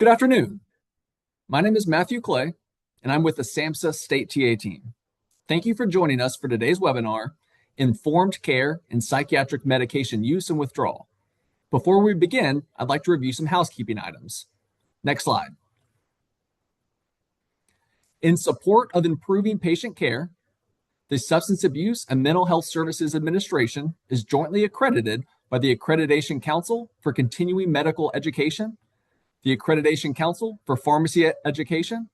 Good afternoon. My name is Matthew Clay, and I'm with the SAMHSA State TA team. Thank you for joining us for today's webinar, Informed Care in Psychiatric Medication Use and Withdrawal. Before we begin, I'd like to review some housekeeping items. Next slide. In support of improving patient care, the Substance Abuse and Mental Health Services Administration is jointly accredited by the Accreditation Council for Continuing Medical Education, the Accreditation Council for Pharmacy Education,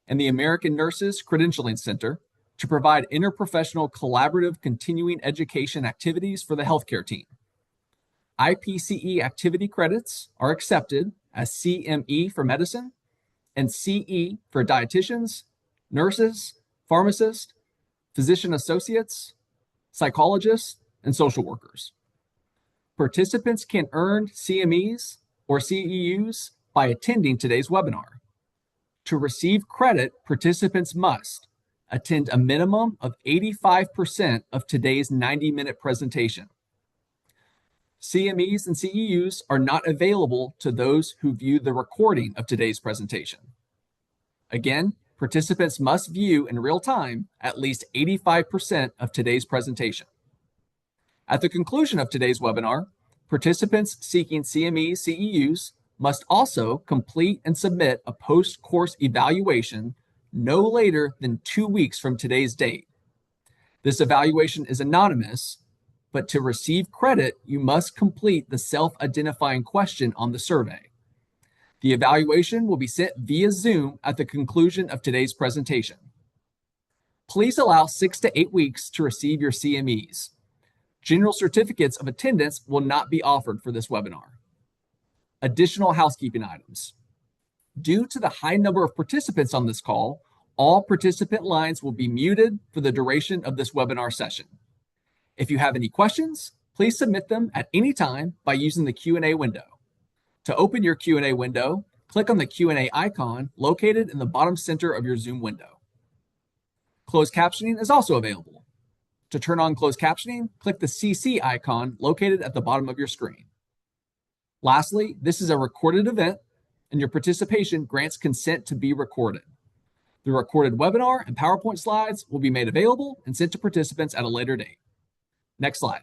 and the American Nurses Credentialing Center to provide interprofessional collaborative continuing education activities for the healthcare team. IPCE activity credits are accepted as CME for medicine and CE for dietitians, nurses, pharmacists, physician associates, psychologists, and social workers. Participants can earn CMEs or CEUs by attending today's webinar. To receive credit, participants must attend a minimum of 85% of today's 90-minute presentation. CMEs and CEUs are not available to those who view the recording of today's presentation. Again, participants must view in real time at least 85% of today's presentation. At the conclusion of today's webinar, participants seeking CMEs, CEUs must also complete and submit a post-course evaluation no later than 2 weeks from today's date. This evaluation is anonymous, but to receive credit, you must complete the self-identifying question on the survey. The evaluation will be sent via Zoom at the conclusion of today's presentation. Please allow 6 to 8 weeks to receive your CMEs. General certificates of attendance will not be offered for this webinar. Additional housekeeping items. Due to the high number of participants on this call, all participant lines will be muted for the duration of this webinar session. If you have any questions, please submit them at any time by using the Q&A window. To open your Q&A window, click on the Q&A icon located in the bottom center of your Zoom window. Closed captioning is also available. To turn on closed captioning, click the CC icon located at the bottom of your screen. Lastly, this is a recorded event, and your participation grants consent to be recorded. The recorded webinar and PowerPoint slides will be made available and sent to participants at a later date. Next slide.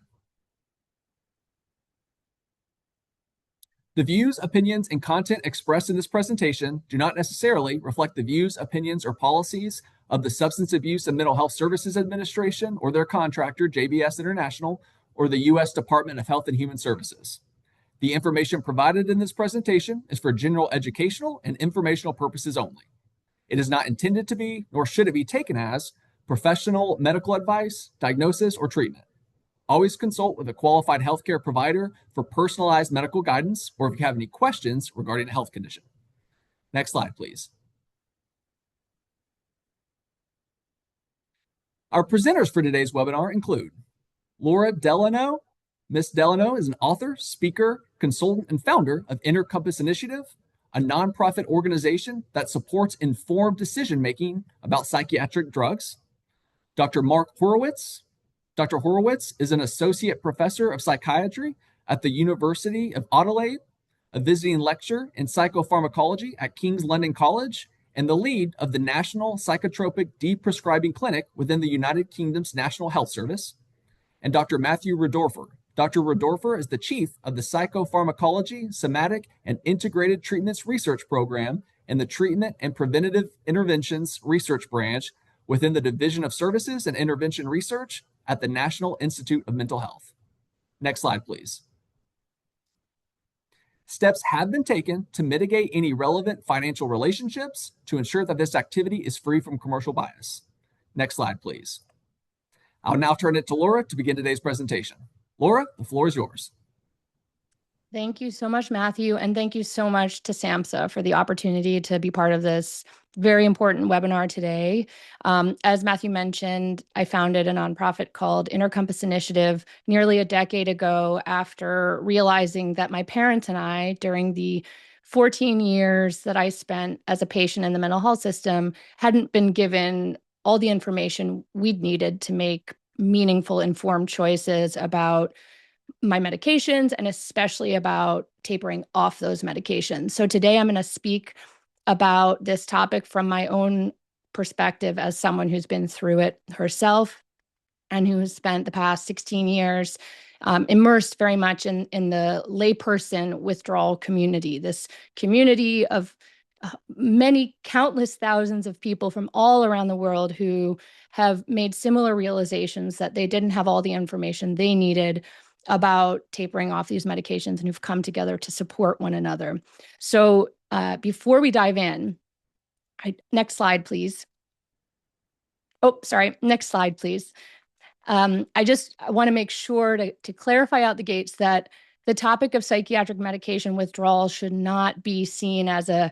The views, opinions, and content expressed in this presentation do not necessarily reflect the views, opinions, or policies of the Substance Abuse and Mental Health Services Administration or their contractor, JBS International, or the U.S. Department of Health and Human Services. The information provided in this presentation is for general educational and informational purposes only. It is not intended to be, nor should it be taken as, professional medical advice, diagnosis, or treatment. Always consult with a qualified healthcare provider for personalized medical guidance or if you have any questions regarding a health condition. Next slide, please. Our presenters for today's webinar include Laura Delano. Ms. Delano is an author, speaker, consultant, and founder of Inner Compass Initiative, a nonprofit organization that supports informed decision-making about psychiatric drugs. Dr. Mark Horowitz. Dr. Horowitz is an associate professor of psychiatry at the University of Adelaide, a visiting lecturer in psychopharmacology at King's London College, and the lead of the National Psychotropic Deprescribing Clinic within the United Kingdom's National Health Service. And Dr. Matthew Rodorfer. Dr. Rodorfer is the chief of the Psychopharmacology, Somatic, and Integrated Treatments Research Program in the Treatment and Preventative Interventions Research Branch within the Division of Services and Intervention Research at the National Institute of Mental Health. Next slide, please. Steps have been taken to mitigate any relevant financial relationships to ensure that this activity is free from commercial bias. Next slide, please. I'll now turn it to Laura to begin today's presentation. Laura, the floor is yours. Thank you so much, Matthew, and thank you so much to SAMHSA for the opportunity to be part of this very important webinar today. As Matthew mentioned, I founded a nonprofit called Inner Compass Initiative nearly a decade ago after realizing that my parents and I, during the 14 years that I spent as a patient in the mental health system, hadn't been given all the information we'd needed to make meaningful, informed choices about my medications, and especially about tapering off those medications. So today I'm going to speak about this topic from my own perspective as someone who's been through it herself and who has spent the past 16 years immersed very much in the layperson withdrawal community, this community of many countless thousands of people from all around the world who have made similar realizations that they didn't have all the information they needed about tapering off these medications and who've come together to support one another. So before we dive in, next slide, please. Oh, sorry, next slide, please. I want to make sure to clarify out the gates that the topic of psychiatric medication withdrawal should not be seen as a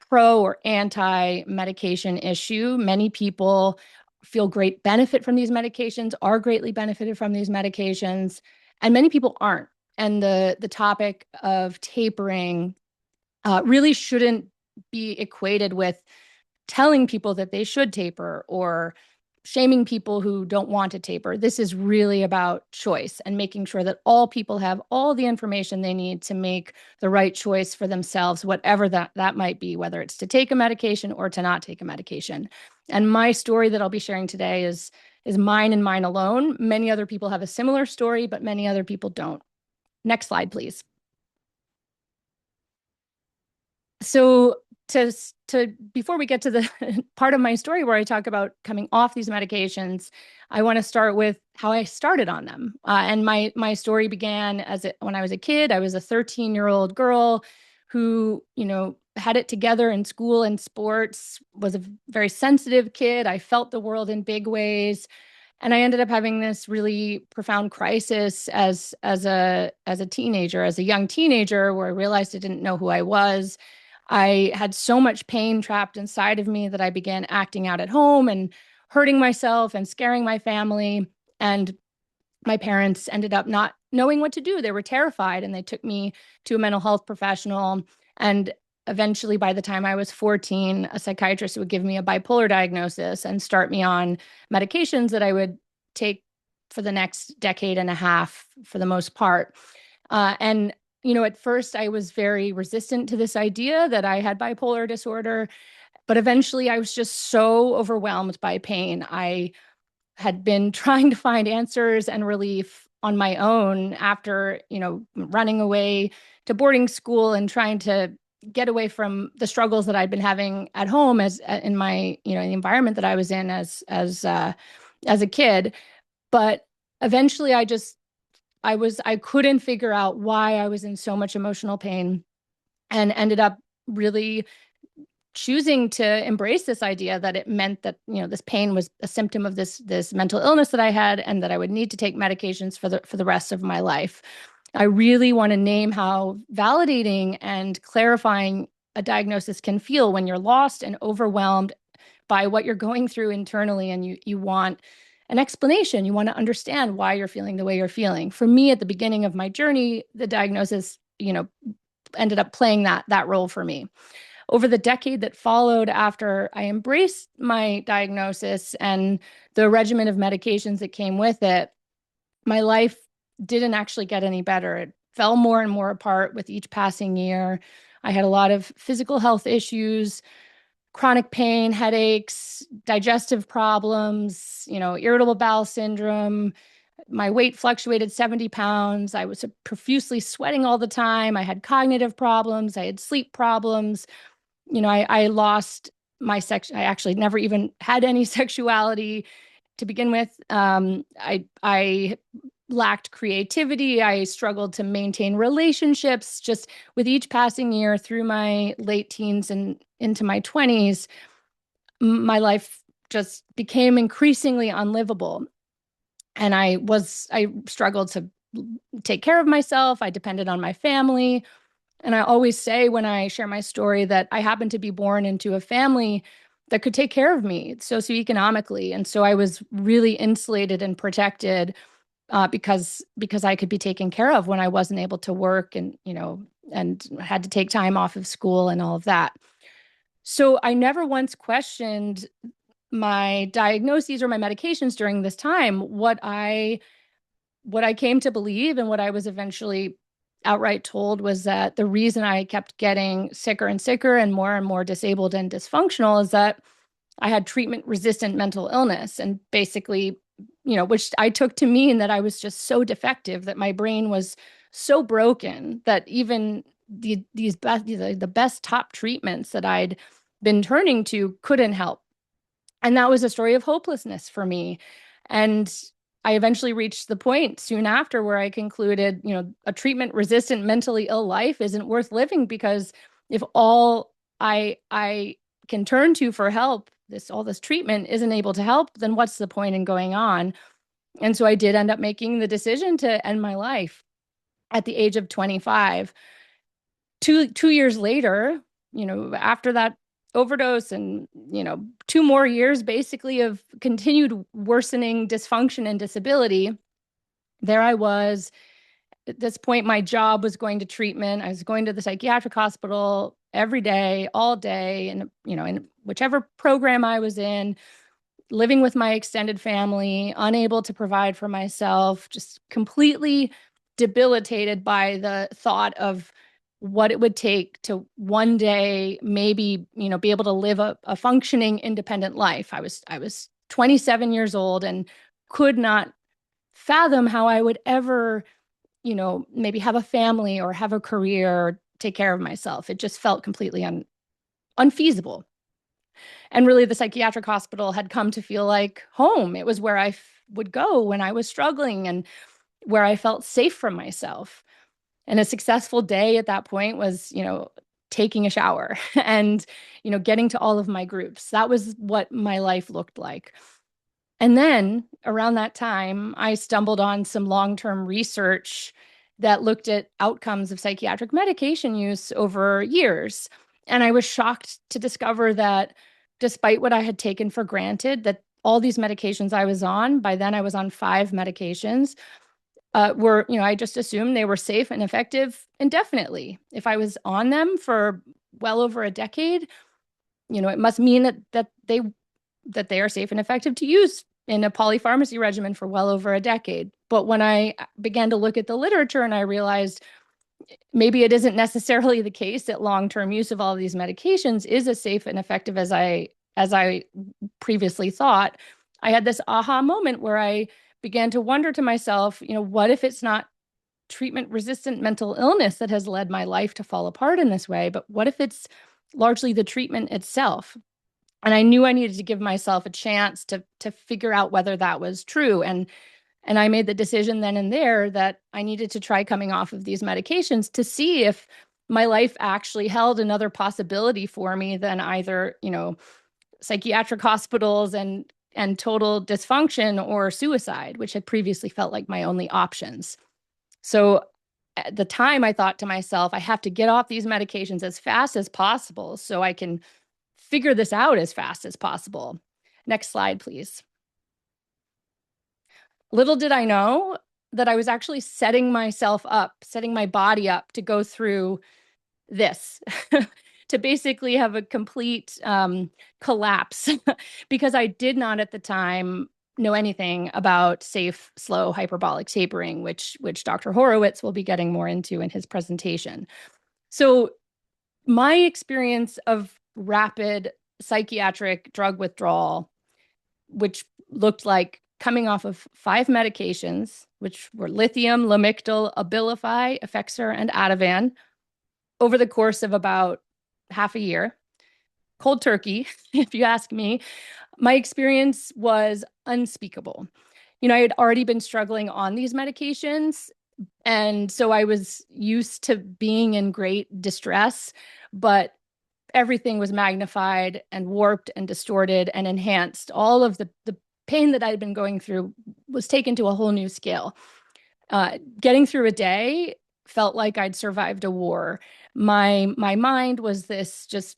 pro or anti-medication issue. Many people feel great benefit from these medications, are greatly benefited from these medications, and many people aren't. And the topic of tapering really shouldn't be equated with telling people that they should taper or shaming people who don't want to taper. This is really about choice and making sure that all people have all the information they need to make the right choice for themselves, whatever that might be, whether it's to take a medication or to not take a medication. And my story that I'll be sharing today is mine and mine alone. Many other people have a similar story, but many other people don't. Next slide, please. So before we get to the part of my story where I talk about coming off these medications, I want to start with how I started on them. And my story began when I was a kid. I was a 13-year-old girl who, had it together in school and sports, was a very sensitive kid. I felt the world in big ways. And I ended up having this really profound crisis as a teenager, as a young teenager, where I realized I didn't know who I was. I had so much pain trapped inside of me that I began acting out at home and hurting myself and scaring my family. And my parents ended up not knowing what to do. They were terrified, and they took me to a mental health professional. And eventually, by the time I was 14, a psychiatrist would give me a bipolar diagnosis and start me on medications that I would take for the next decade and a half for the most part. At first I was very resistant to this idea that I had bipolar disorder, but eventually I was just so overwhelmed by pain. I had been trying to find answers and relief on my own after, running away to boarding school and trying to get away from the struggles that I'd been having at home as in my, the environment that I was in as a kid. But eventually I couldn't figure out why I was in so much emotional pain, and ended up really choosing to embrace this idea that it meant that, this pain was a symptom of this mental illness that I had, and that I would need to take medications for the rest of my life. I really want to name how validating and clarifying a diagnosis can feel when you're lost and overwhelmed by what you're going through internally, and you want an explanation. You want to understand why you're feeling the way you're feeling. For me, at the beginning of my journey, the diagnosis, ended up playing that role for me. Over the decade that followed after I embraced my diagnosis and the regimen of medications that came with it, my life didn't actually get any better. It fell more and more apart with each passing year. I had a lot of physical health issues, chronic pain, headaches, digestive problems, irritable bowel syndrome. My weight fluctuated 70 pounds. I was profusely sweating all the time. I had cognitive problems. I had sleep problems. I lost my sex. I actually never even had any sexuality to begin with. I lacked creativity. I struggled to maintain relationships. Just with each passing year through my late teens and into my 20s, my life just became increasingly unlivable. And I struggled to take care of myself. I depended on my family. And I always say when I share my story that I happened to be born into a family that could take care of me socioeconomically. And so I was really insulated and protected because I could be taken care of when I wasn't able to work and had to take time off of school and all of that. So I never once questioned my diagnoses or my medications during this time. What I what I came to believe and what I was eventually outright told was that the reason I kept getting sicker and sicker and more disabled and dysfunctional is that I had treatment resistant mental illness. And basically, which I took to mean that I was just so defective, that my brain was so broken that even the best top treatments that I'd been turning to couldn't help. And that was a story of hopelessness for me. And I eventually reached the point soon after where I concluded, a treatment resistant mentally ill life isn't worth living, because if all I can turn to for help, all this treatment isn't able to help, then what's the point in going on? And so I did end up making the decision to end my life at the age of 25. Two years later, after that overdose and, 2 more years basically of continued worsening dysfunction and disability, there I was. At this point, my job was going to treatment. I was going to the psychiatric hospital every day, all day, and, in whichever program I was in, living with my extended family, unable to provide for myself, just completely debilitated by the thought of what it would take to one day maybe, be able to live a functioning independent life. I was 27 years old and could not fathom how I would ever, maybe have a family or have a career or take care of myself. It just felt completely unfeasible. And really, the psychiatric hospital had come to feel like home. It was where I would go when I was struggling and where I felt safe from myself. And a successful day at that point was, taking a shower and, getting to all of my groups. That was what my life looked like. And then around that time, I stumbled on some long-term research that looked at outcomes of psychiatric medication use over years. And I was shocked to discover that despite what I had taken for granted, that all these medications I was on, by then I was on 5 medications, were, I just assumed they were safe and effective indefinitely. If I was on them for well over a decade, it must mean that they are safe and effective to use in a polypharmacy regimen for well over a decade. But when I began to look at the literature and I realized maybe it isn't necessarily the case that long-term use of all of these medications is as safe and effective as I previously thought, I had this aha moment where I began to wonder to myself, what if it's not treatment-resistant mental illness that has led my life to fall apart in this way, but what if it's largely the treatment itself? And I knew I needed to give myself a chance to figure out whether that was true. And I made the decision then and there that I needed to try coming off of these medications to see if my life actually held another possibility for me than either, psychiatric hospitals and total dysfunction or suicide, which had previously felt like my only options. So at the time, I thought to myself, I have to get off these medications as fast as possible so I can figure this out as fast as possible. Next slide, please. Little did I know that I was actually setting my body up to go through this, to basically have a complete collapse, because I did not at the time know anything about safe, slow, hyperbolic tapering, which Dr. Horowitz will be getting more into in his presentation. So my experience of rapid psychiatric drug withdrawal, which looked like coming off of 5 medications, which were lithium, Lamictal, Abilify, Effexor, and Ativan, over the course of about half a year. Cold turkey, if you ask me. My experience was unspeakable. I had already been struggling on these medications, and so I was used to being in great distress, but everything was magnified and warped and distorted and enhanced. All of the pain that I'd been going through was taken to a whole new scale. Getting through a day felt like I'd survived a war. My mind was this just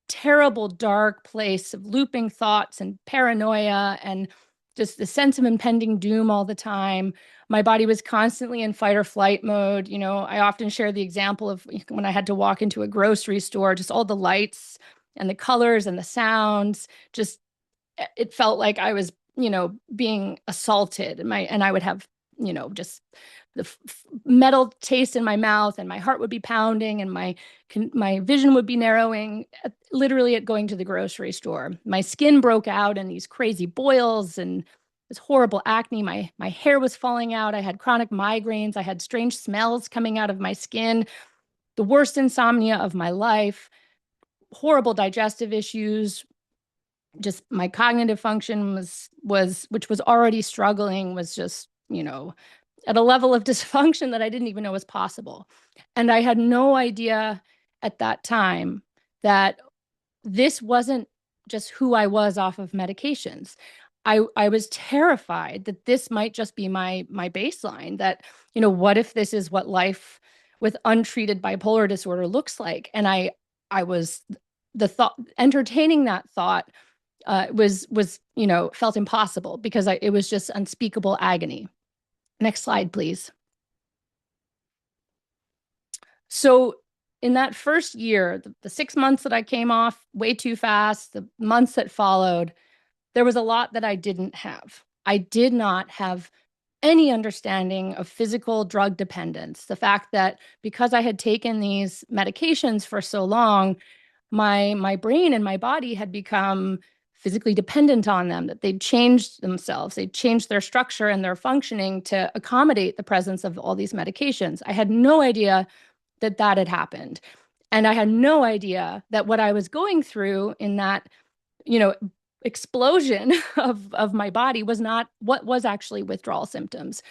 terrible, dark place of looping thoughts and paranoia and just the sense of impending doom all the time. My body was constantly in fight or flight mode. I often share the example of when I had to walk into a grocery store, just all the lights and the colors and the sounds, just it felt like I was, being assaulted. And I would have just the metal taste in my mouth, and my heart would be pounding, and my vision would be narrowing, literally at going to the grocery store. My skin broke out in these crazy boils and this horrible acne. My hair was falling out. I had chronic migraines. I had strange smells coming out of my skin, the worst insomnia of my life, horrible digestive issues. Just my cognitive function which was already struggling, was just, at a level of dysfunction that I didn't even know was possible. And I had no idea at that time that this wasn't just who I was off of medications. I was terrified that this might just be my baseline, that, what if this is what life with untreated bipolar disorder looks like? And I was, entertaining that thought was felt impossible, because it was just unspeakable agony. Next slide, please. So in that first year, the 6 months that I came off way too fast, the months that followed, there was a lot that I didn't have. I did not have any understanding of physical drug dependence. The fact that because I had taken these medications for so long, my brain and my body had become physically dependent on them, that they'd changed themselves. They'd changed their structure and their functioning to accommodate the presence of all these medications. I had no idea that had happened. And I had no idea that what I was going through in that, explosion of my body was not what was actually withdrawal symptoms.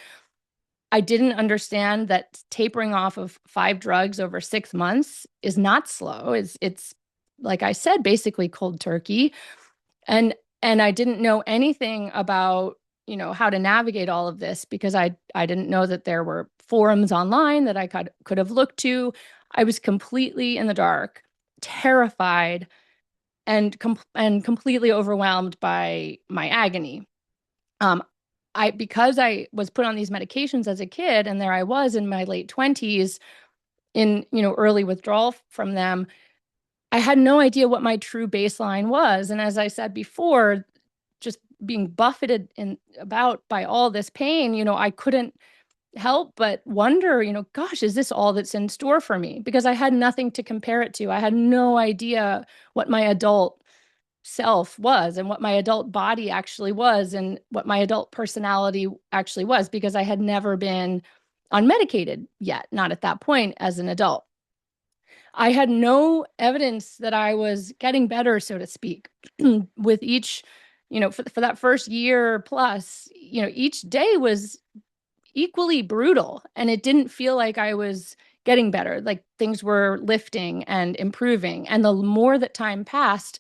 I didn't understand that tapering off of 5 drugs over 6 months is not slow. It's like I said, basically cold turkey. And I didn't know anything about, how to navigate all of this, because I didn't know that there were forums online that I could have looked to. I was completely in the dark, terrified, and completely overwhelmed by my agony. Because I was put on these medications as a kid, and there I was in my late 20s in, early withdrawal from them, I had no idea what my true baseline was. And as I said before, just being buffeted about by all this pain, I couldn't help but wonder, gosh, is this all that's in store for me? Because I had nothing to compare it to. I had no idea what my adult self was, and what my adult body actually was, and what my adult personality actually was, because I had never been unmedicated yet, not at that point as an adult. I had no evidence that I was getting better, so to speak, with each, for that first year plus, each day was equally brutal, and it didn't feel like I was getting better, like things were lifting and improving. And the more that time passed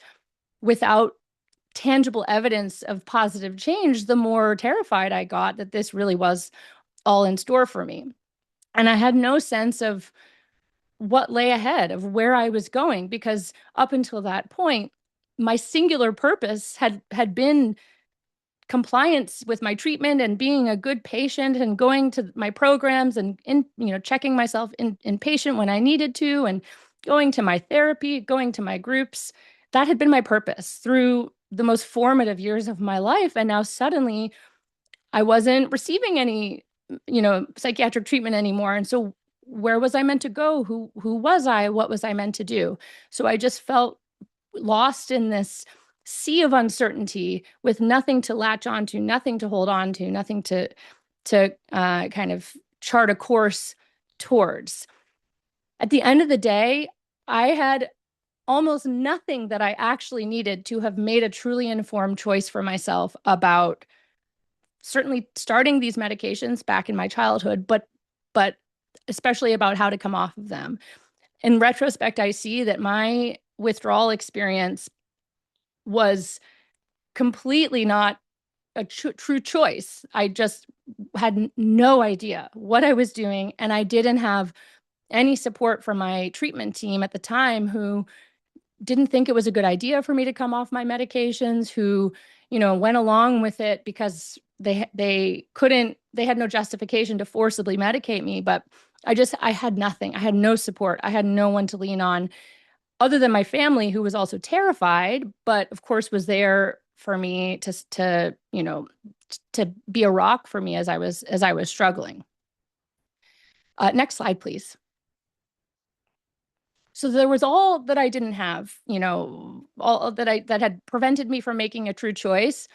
without tangible evidence of positive change, the more terrified I got that this really was all in store for me. And I had no sense of what lay ahead, of where I was going, because up until that point, my singular purpose had been compliance with my treatment, and being a good patient, and going to my programs, and checking myself in patient when I needed to, and going to my therapy, going to my groups. That had been my purpose through the most formative years of my life. And now suddenly I wasn't receiving any, psychiatric treatment anymore. And so where was I meant to go? Who was I? What was I meant to do? So I just felt lost in this sea of uncertainty, with nothing to latch onto, nothing to hold on to, nothing to kind of chart a course towards. At the end of the day, I had almost nothing that I actually needed to have made a truly informed choice for myself about certainly starting these medications back in my childhood, but especially about how to come off of them. In retrospect, I see that my withdrawal experience was completely not a true choice. I just had no idea what I was doing, and I didn't have any support from my treatment team at the time, who didn't think it was a good idea for me to come off my medications, who, went along with it because they had no justification to forcibly medicate me. But I had nothing. I had no support. I had no one to lean on other than my family, who was also terrified, but of course was there for me to to be a rock for me as I was struggling. Next slide, please. So there was all that I didn't have, all that had prevented me from making a true choice.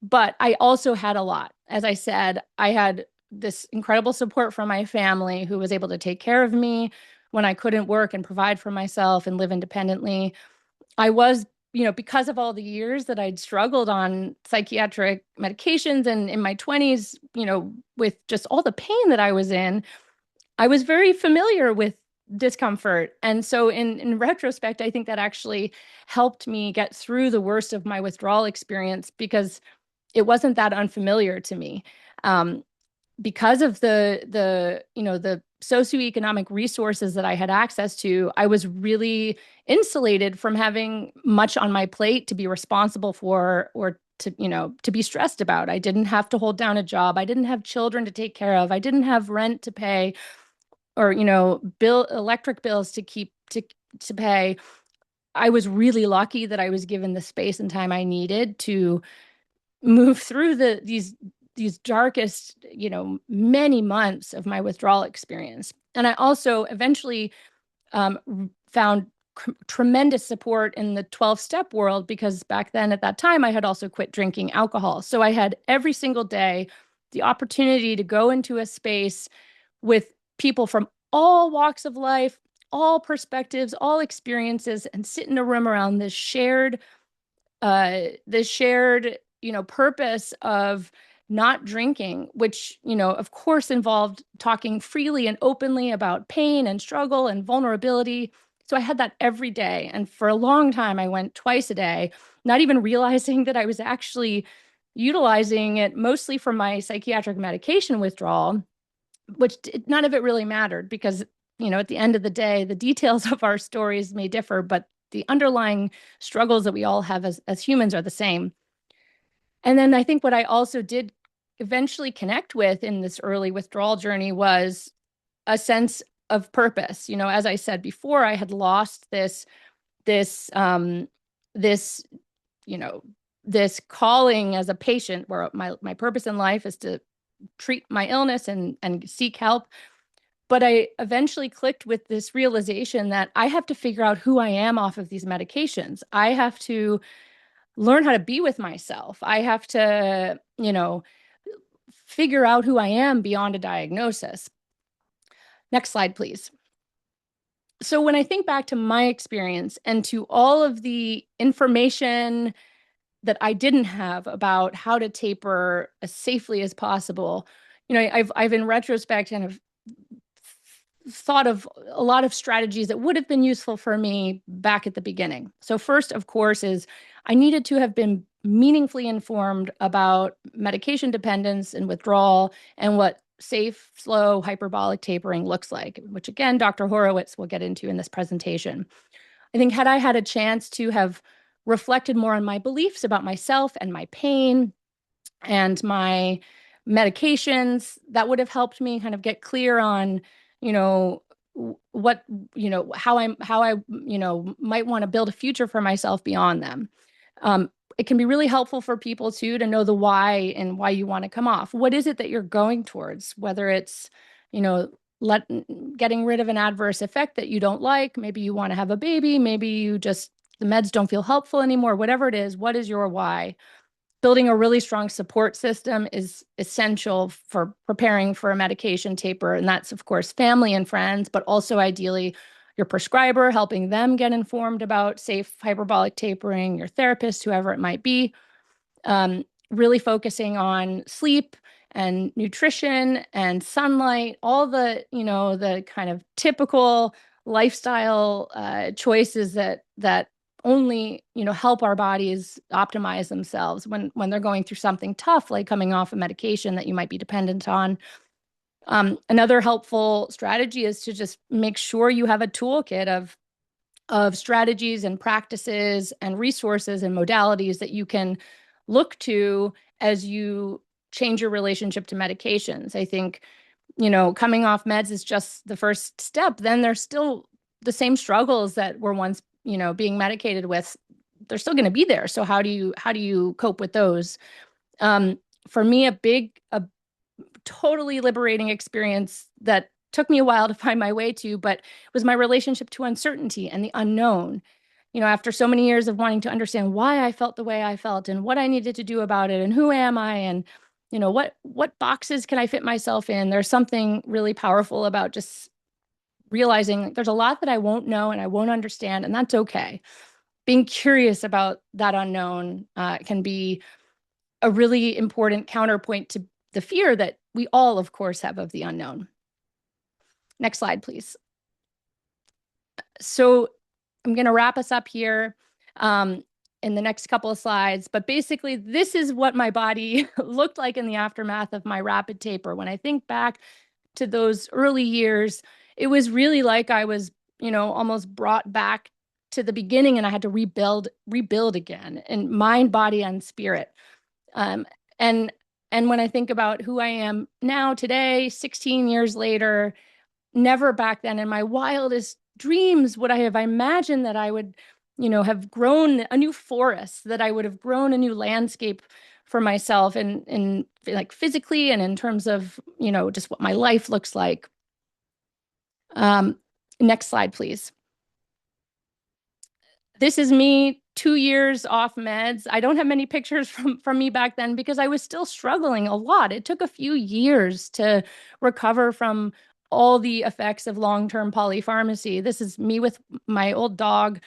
But I also had a lot. As I said, I had this incredible support from my family who was able to take care of me when I couldn't work and provide for myself and live independently. I was, because of all the years that I'd struggled on psychiatric medications and in my 20s, with just all the pain that I was in, I was very familiar with discomfort. And so in retrospect, I think that actually helped me get through the worst of my withdrawal experience because it wasn't that unfamiliar to me. Because of the socioeconomic resources that I had access to, I was really insulated from having much on my plate to be responsible for or to be stressed about. I didn't have to hold down a job. I didn't have children to take care of. I didn't have rent to pay or, electric bills to pay. I was really lucky that I was given the space and time I needed to move through these darkest, many months of my withdrawal experience. And I also eventually found tremendous support in the 12-step world because back then at that time I had also quit drinking alcohol. So I had every single day the opportunity to go into a space with people from all walks of life, all perspectives, all experiences, and sit in a room around this shared purpose of not drinking, which, of course, involved talking freely and openly about pain and struggle and vulnerability. So I had that every day. And for a long time, I went twice a day, not even realizing that I was actually utilizing it mostly for my psychiatric medication withdrawal, which none of it really mattered because, at the end of the day, the details of our stories may differ, but the underlying struggles that we all have as humans are the same. And then I think what I also did eventually connect with in this early withdrawal journey was a sense of purpose. As I said before, I had lost this calling as a patient where my purpose in life is to treat my illness and seek help. But I eventually clicked with this realization that I have to figure out who I am off of these medications. I have to learn how to be with myself. I have to, figure out who I am beyond a diagnosis. Next slide, please. So when I think back to my experience and to all of the information that I didn't have about how to taper as safely as possible, I've in retrospect kind of thought of a lot of strategies that would have been useful for me back at the beginning. So first, of course, is I needed to have been meaningfully informed about medication dependence and withdrawal and what safe, slow, hyperbolic tapering looks like, which again, Dr. Horowitz will get into in this presentation. I think had I had a chance to have reflected more on my beliefs about myself and my pain and my medications, that would have helped me kind of get clear on what, how I might want to build a future for myself beyond them. It can be really helpful for people too to know the why and why you want to come off. What is it that you're going towards? Whether it's, getting rid of an adverse effect that you don't like. Maybe you want to have a baby. Maybe the meds don't feel helpful anymore. Whatever it is, what is your why? Building a really strong support system is essential for preparing for a medication taper. And that's, of course, family and friends, but also ideally your prescriber, helping them get informed about safe hyperbolic tapering, your therapist, whoever it might be. Really focusing on sleep and nutrition and sunlight, all the kind of typical lifestyle choices that only help our bodies optimize themselves when they're going through something tough like coming off a medication that you might be dependent on. Another helpful strategy is to just make sure you have a toolkit of strategies and practices and resources and modalities that you can look to as you change your relationship to medications. I think coming off meds is just the first step. Then there's still the same struggles that were once being medicated with. They're still going to be there. So how do you cope with those? for me, a totally liberating experience that took me a while to find my way to, but was my relationship to uncertainty and the unknown. After so many years of wanting to understand why I felt the way I felt and what I needed to do about it and who am I and what boxes can I fit myself in? There's something really powerful about just realizing there's a lot that I won't know and I won't understand, and that's okay. Being curious about that unknown can be a really important counterpoint to the fear that we all, of course, have of the unknown. Next slide, please. So I'm going to wrap us up here in the next couple of slides. But basically, this is what my body looked like in the aftermath of my rapid taper. When I think back to those early years, it was really like I was, almost brought back to the beginning, and I had to rebuild again in mind, body, and spirit. And when I think about who I am now today, 16 years later, never back then in my wildest dreams would I have imagined that I would, have grown a new forest, that I would have grown a new landscape for myself and like physically and in terms of, just what my life looks like. Next slide, please. This is me 2 years off meds. I don't have many pictures from me back then because I was still struggling a lot. It took a few years to recover from all the effects of long-term polypharmacy. This is me with my old dog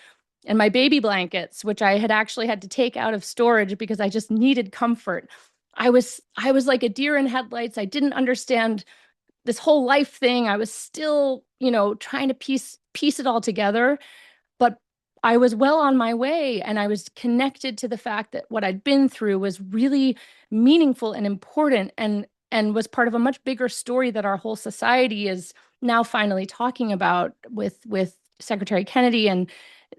and my baby blankets, which I had actually had to take out of storage because I just needed comfort. I was like a deer in headlights. I didn't understand this whole life thing. I was still, trying to piece it all together. But I was well on my way, and I was connected to the fact that what I'd been through was really meaningful and important and was part of a much bigger story that our whole society is now finally talking about with Secretary Kennedy and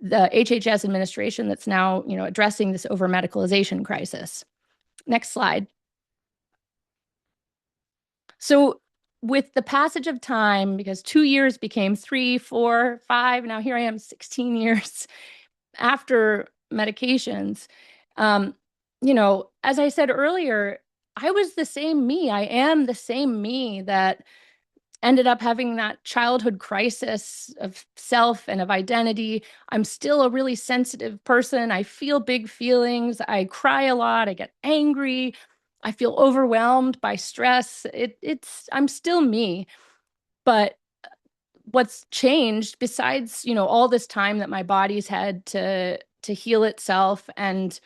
the HHS administration that's now, addressing this over-medicalization crisis. Next slide. So with the passage of time, because 2 years became 3, 4, 5, now here I am 16 years after medications, as I said earlier, I was the same me. I am the same me that ended up having that childhood crisis of self and of identity. I'm still a really sensitive person. I feel big feelings. I cry a lot. I get angry. I feel overwhelmed by stress. I'm still me. But what's changed besides, all this time that my body's had to heal itself, and,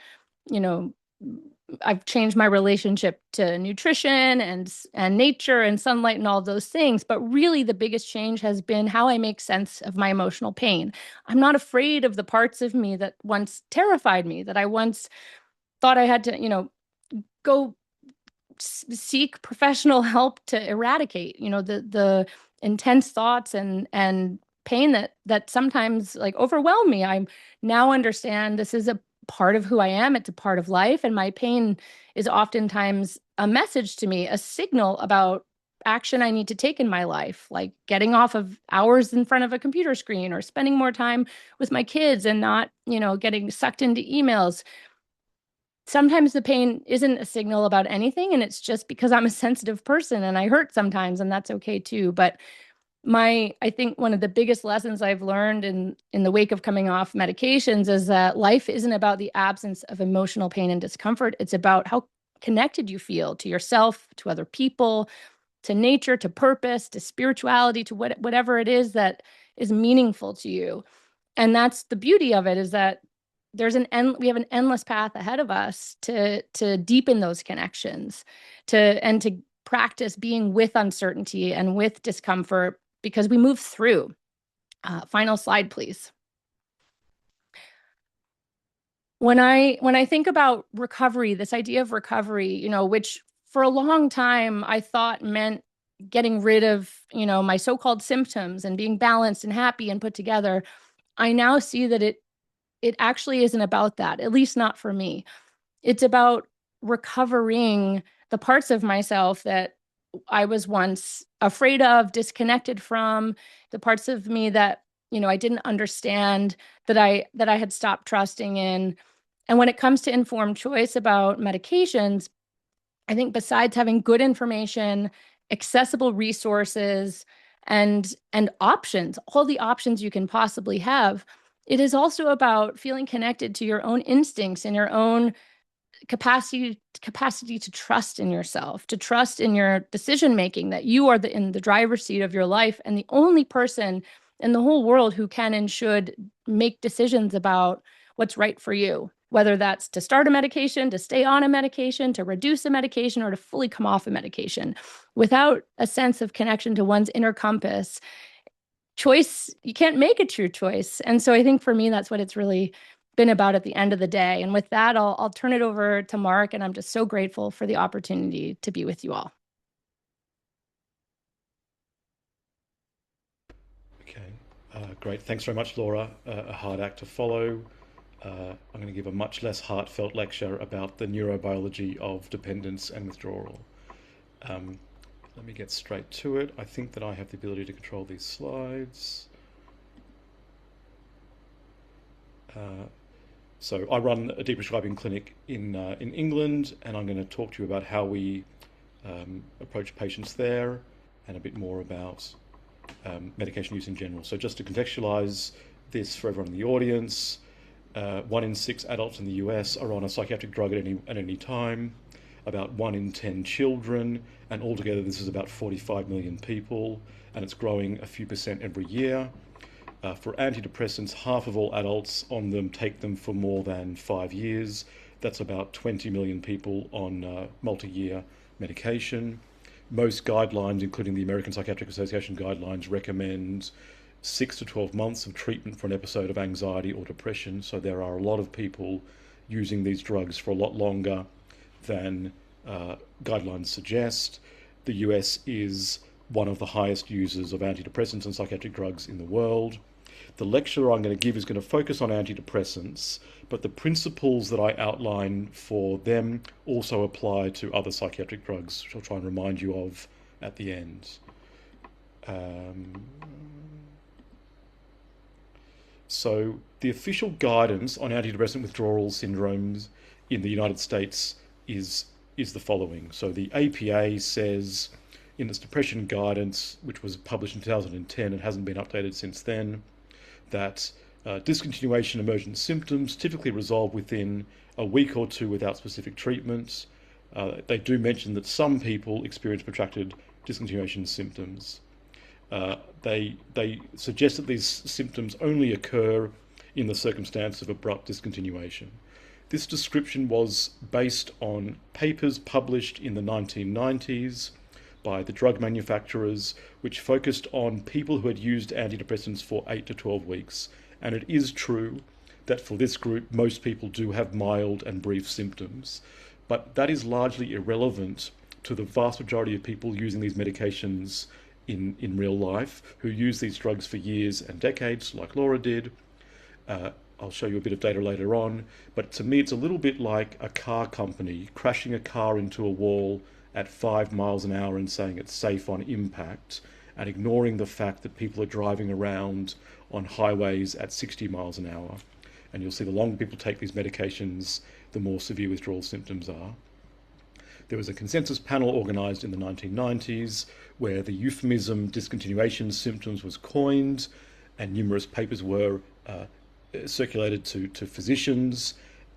I've changed my relationship to nutrition and nature and sunlight and all those things. But really the biggest change has been how I make sense of my emotional pain. I'm not afraid of the parts of me that once terrified me, that I once thought I had to, go seek professional help to eradicate, the intense thoughts and pain that sometimes like overwhelm me. I now understand this is a part of who I am. It's a part of life. And my pain is oftentimes a message to me, a signal about action I need to take in my life, like getting off of hours in front of a computer screen or spending more time with my kids and not, getting sucked into emails. Sometimes the pain isn't a signal about anything, and it's just because I'm a sensitive person and I hurt sometimes, and that's okay too. But I think one of the biggest lessons I've learned in the wake of coming off medications is that life isn't about the absence of emotional pain and discomfort. It's about how connected you feel to yourself, to other people, to nature, to purpose, to spirituality, to whatever it is that is meaningful to you. And that's the beauty of it, is that we have an endless path ahead of us to deepen those connections, to practice being with uncertainty and with discomfort, because we move through. Final slide, please. When I think about recovery, this idea of recovery, which for a long time I thought meant getting rid of, my so-called symptoms and being balanced and happy and put together, I now see that it actually isn't about that, at least not for me. It's about recovering the parts of myself that I was once afraid of, disconnected from, the parts of me that, I didn't understand, that I had stopped trusting in. And when it comes to informed choice about medications, I think besides having good information, accessible resources, and options, all the options you can possibly have, it is also about feeling connected to your own instincts and your own capacity to trust in yourself, to trust in your decision making, that you are in the driver's seat of your life and the only person in the whole world who can and should make decisions about what's right for you, whether that's to start a medication, to stay on a medication, to reduce a medication, or to fully come off a medication. Without a sense of connection to one's inner compass, you can't make a true choice. And so I think for me, that's what it's really been about at the end of the day. And with that, I'll turn it over to Mark, and I'm just so grateful for the opportunity to be with you all. Okay, great. Thanks very much, Laura. A hard act to follow. I'm going to give a much less heartfelt lecture about the neurobiology of dependence and withdrawal. Let me get straight to it. I think that I have the ability to control these slides. So I run a deep prescribing clinic in England, and I'm going to talk to you about how we approach patients there and a bit more about medication use in general. So just to contextualize this for everyone in the audience, 1 in 6 adults in the US are on a psychiatric drug at any time, about 1 in 10 children, and altogether this is about 45 million people, and it's growing a few percent every year. For antidepressants, half of all adults on them take them for more than 5 years. That's about 20 million people on multi-year medication. Most guidelines, including the American Psychiatric Association guidelines, recommend 6 to 12 months of treatment for an episode of anxiety or depression. So there are a lot of people using these drugs for a lot longer than guidelines suggest. The US is one of the highest users of antidepressants and psychiatric drugs in the world. The lecture I'm going to give is going to focus on antidepressants, but the principles that I outline for them also apply to other psychiatric drugs, which I'll try and remind you of at the end. So the official guidance on antidepressant withdrawal syndromes in the United States is the following. So the APA says in its depression guidance, which was published in 2010 and hasn't been updated since then, that discontinuation emergent symptoms typically resolve within a week or two without specific treatments. They do mention that some people experience protracted discontinuation symptoms. They suggest that these symptoms only occur in the circumstance of abrupt discontinuation. This description was based on papers published in the 1990s by the drug manufacturers, which focused on people who had used antidepressants for 8 to 12 weeks. And it is true that for this group, most people do have mild and brief symptoms, but that is largely irrelevant to the vast majority of people using these medications in real life, who use these drugs for years and decades, like Laura did. I'll show you a bit of data later on, but to me it's a little bit like a car company crashing a car into a wall at 5 miles an hour and saying it's safe on impact, and ignoring the fact that people are driving around on highways at 60 miles an hour. And you'll see the longer people take these medications, the more severe withdrawal symptoms are. There was a consensus panel organised in the 1990s where the euphemism discontinuation symptoms was coined, and numerous papers were circulated to physicians,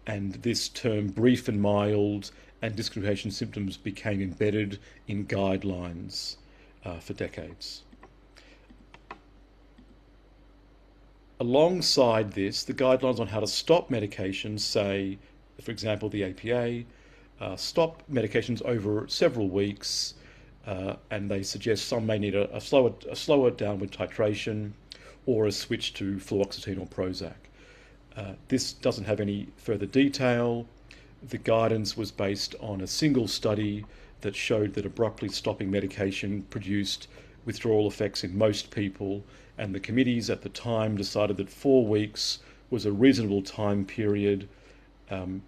and this term brief and mild and discontinuation symptoms became embedded in guidelines for decades. Alongside this, the guidelines on how to stop medications say, for example, the APA, stop medications over several weeks, and they suggest some may need a slower downward titration or a switch to fluoxetine or Prozac. This doesn't have any further detail. The guidance was based on a single study that showed that abruptly stopping medication produced withdrawal effects in most people, and the committees at the time decided that 4 weeks was a reasonable time period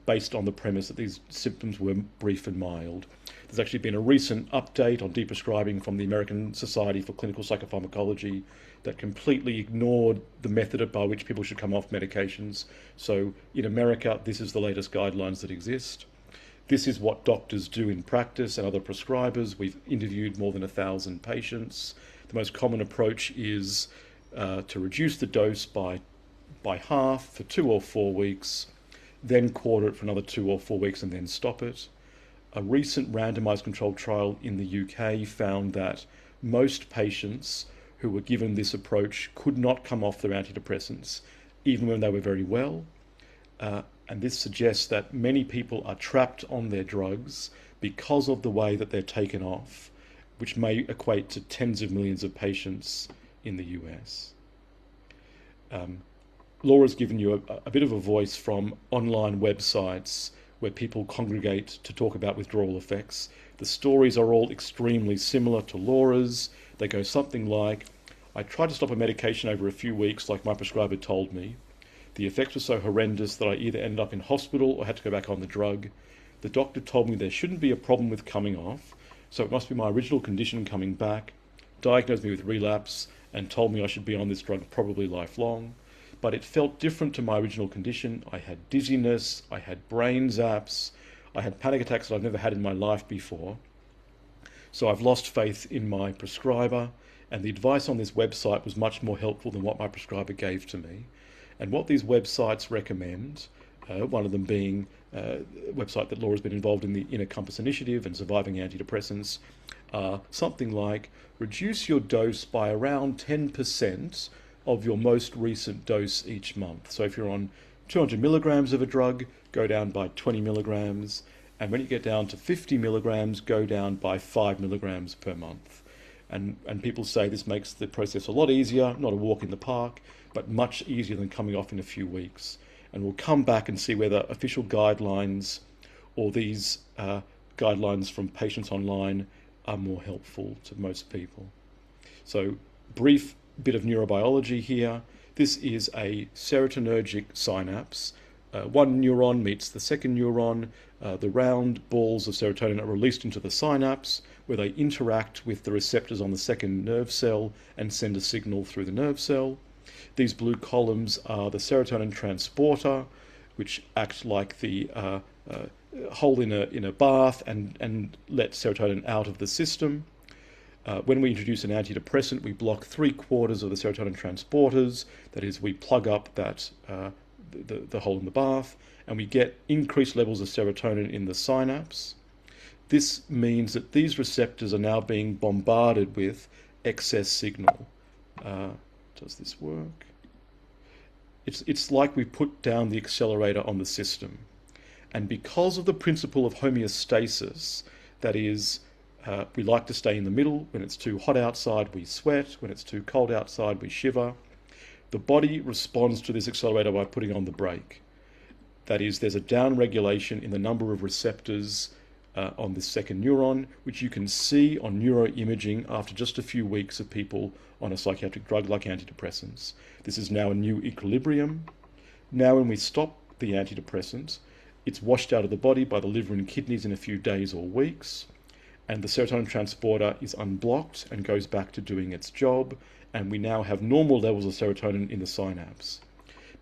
based on the premise that these symptoms were brief and mild. There's actually been a recent update on deprescribing from the American Society for Clinical Psychopharmacology that completely ignored the method by which people should come off medications. So in America, this is the latest guidelines that exist. This is what doctors do in practice and other prescribers. We've interviewed more than 1,000 patients. The most common approach is to reduce the dose by half for 2 or 4 weeks, then quarter it for another 2 or 4 weeks, and then stop it. A recent randomized controlled trial in the UK found that most patients who were given this approach could not come off their antidepressants, even when they were very well. And this suggests that many people are trapped on their drugs because of the way that they're taken off, which may equate to tens of millions of patients in the US. Laura's given you a bit of a voice from online websites where people congregate to talk about withdrawal effects. The stories are all extremely similar to Laura's. They go something like, I tried to stop a medication over a few weeks like my prescriber told me. The effects were so horrendous that I either ended up in hospital or had to go back on the drug. The doctor told me there shouldn't be a problem with coming off, so it must be my original condition coming back, diagnosed me with relapse, and told me I should be on this drug probably lifelong. But it felt different to my original condition. I had dizziness, I had brain zaps, I had panic attacks that I've never had in my life before. So I've lost faith in my prescriber, and the advice on this website was much more helpful than what my prescriber gave to me. And what these websites recommend, one of them being a website that Laura's been involved in, the Inner Compass Initiative and Surviving Antidepressants, something like reduce your dose by around 10% of your most recent dose each month. So if you're on 200 milligrams of a drug, go down by 20 milligrams. And when you get down to 50 milligrams, go down by 5 milligrams per month. And people say this makes the process a lot easier, not a walk in the park, but much easier than coming off in a few weeks. And we'll come back and see whether official guidelines or these guidelines from patients online are more helpful to most people. So brief bit of neurobiology here. This is a serotonergic synapse. One neuron meets the second neuron. The round balls of serotonin are released into the synapse where they interact with the receptors on the second nerve cell and send a signal through the nerve cell. These blue columns are the serotonin transporter, which act like the hole in a bath and let serotonin out of the system. When we introduce an antidepressant, we block 3/4 of the serotonin transporters. That is, we plug up that the hole in the bath, and we get increased levels of serotonin in the synapse. This means that these receptors are now being bombarded with excess signal. Does this work? It's like we put down the accelerator on the system. And because of the principle of homeostasis, that is, we like to stay in the middle. When it's too hot outside, we sweat. When it's too cold outside, we shiver. The body responds to this accelerator by putting on the brake. That is, there's a downregulation in the number of receptors on this second neuron, which you can see on neuroimaging after just a few weeks of people on a psychiatric drug like antidepressants. This is now a new equilibrium. Now when we stop the antidepressant, it's washed out of the body by the liver and kidneys in a few days or weeks, and the serotonin transporter is unblocked and goes back to doing its job, and we now have normal levels of serotonin in the synapse.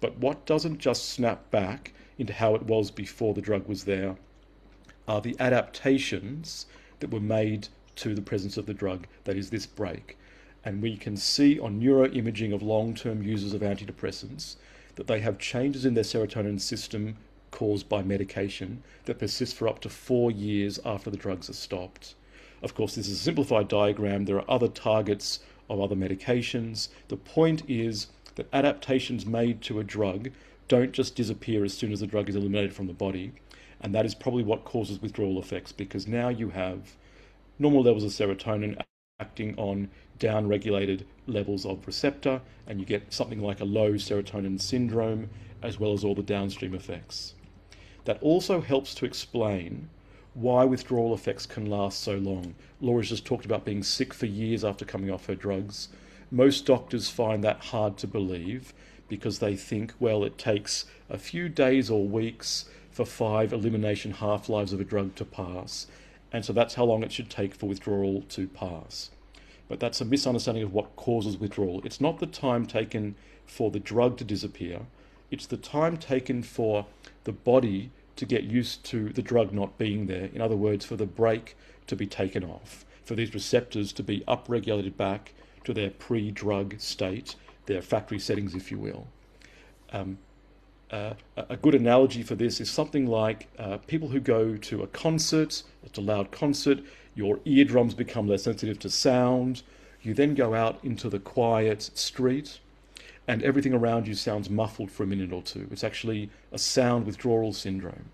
But what doesn't just snap back into how it was before the drug was there are the adaptations that were made to the presence of the drug, that is this break. And we can see on neuroimaging of long-term users of antidepressants that they have changes in their serotonin system caused by medication that persist for up to 4 years after the drugs are stopped. Of course, this is a simplified diagram. There are other targets of other medications. The point is that adaptations made to a drug don't just disappear as soon as the drug is eliminated from the body. And that is probably what causes withdrawal effects, because now you have normal levels of serotonin acting on down-regulated levels of receptor, and you get something like a low serotonin syndrome, as well as all the downstream effects. That also helps to explain why withdrawal effects can last so long. Laura's just talked about being sick for years after coming off her drugs. Most doctors find that hard to believe because they think, well, it takes a few days or weeks for 5 elimination half-lives of a drug to pass, and so that's how long it should take for withdrawal to pass. But that's a misunderstanding of what causes withdrawal. It's not the time taken for the drug to disappear, it's the time taken for the body to get used to the drug not being there. In other words, for the brake to be taken off, for these receptors to be upregulated back to their pre-drug state, their factory settings, if you will. A good analogy for this is something like people who go to a concert, it's a loud concert, your eardrums become less sensitive to sound, you then go out into the quiet street, and everything around you sounds muffled for a minute or two. It's actually a sound withdrawal syndrome.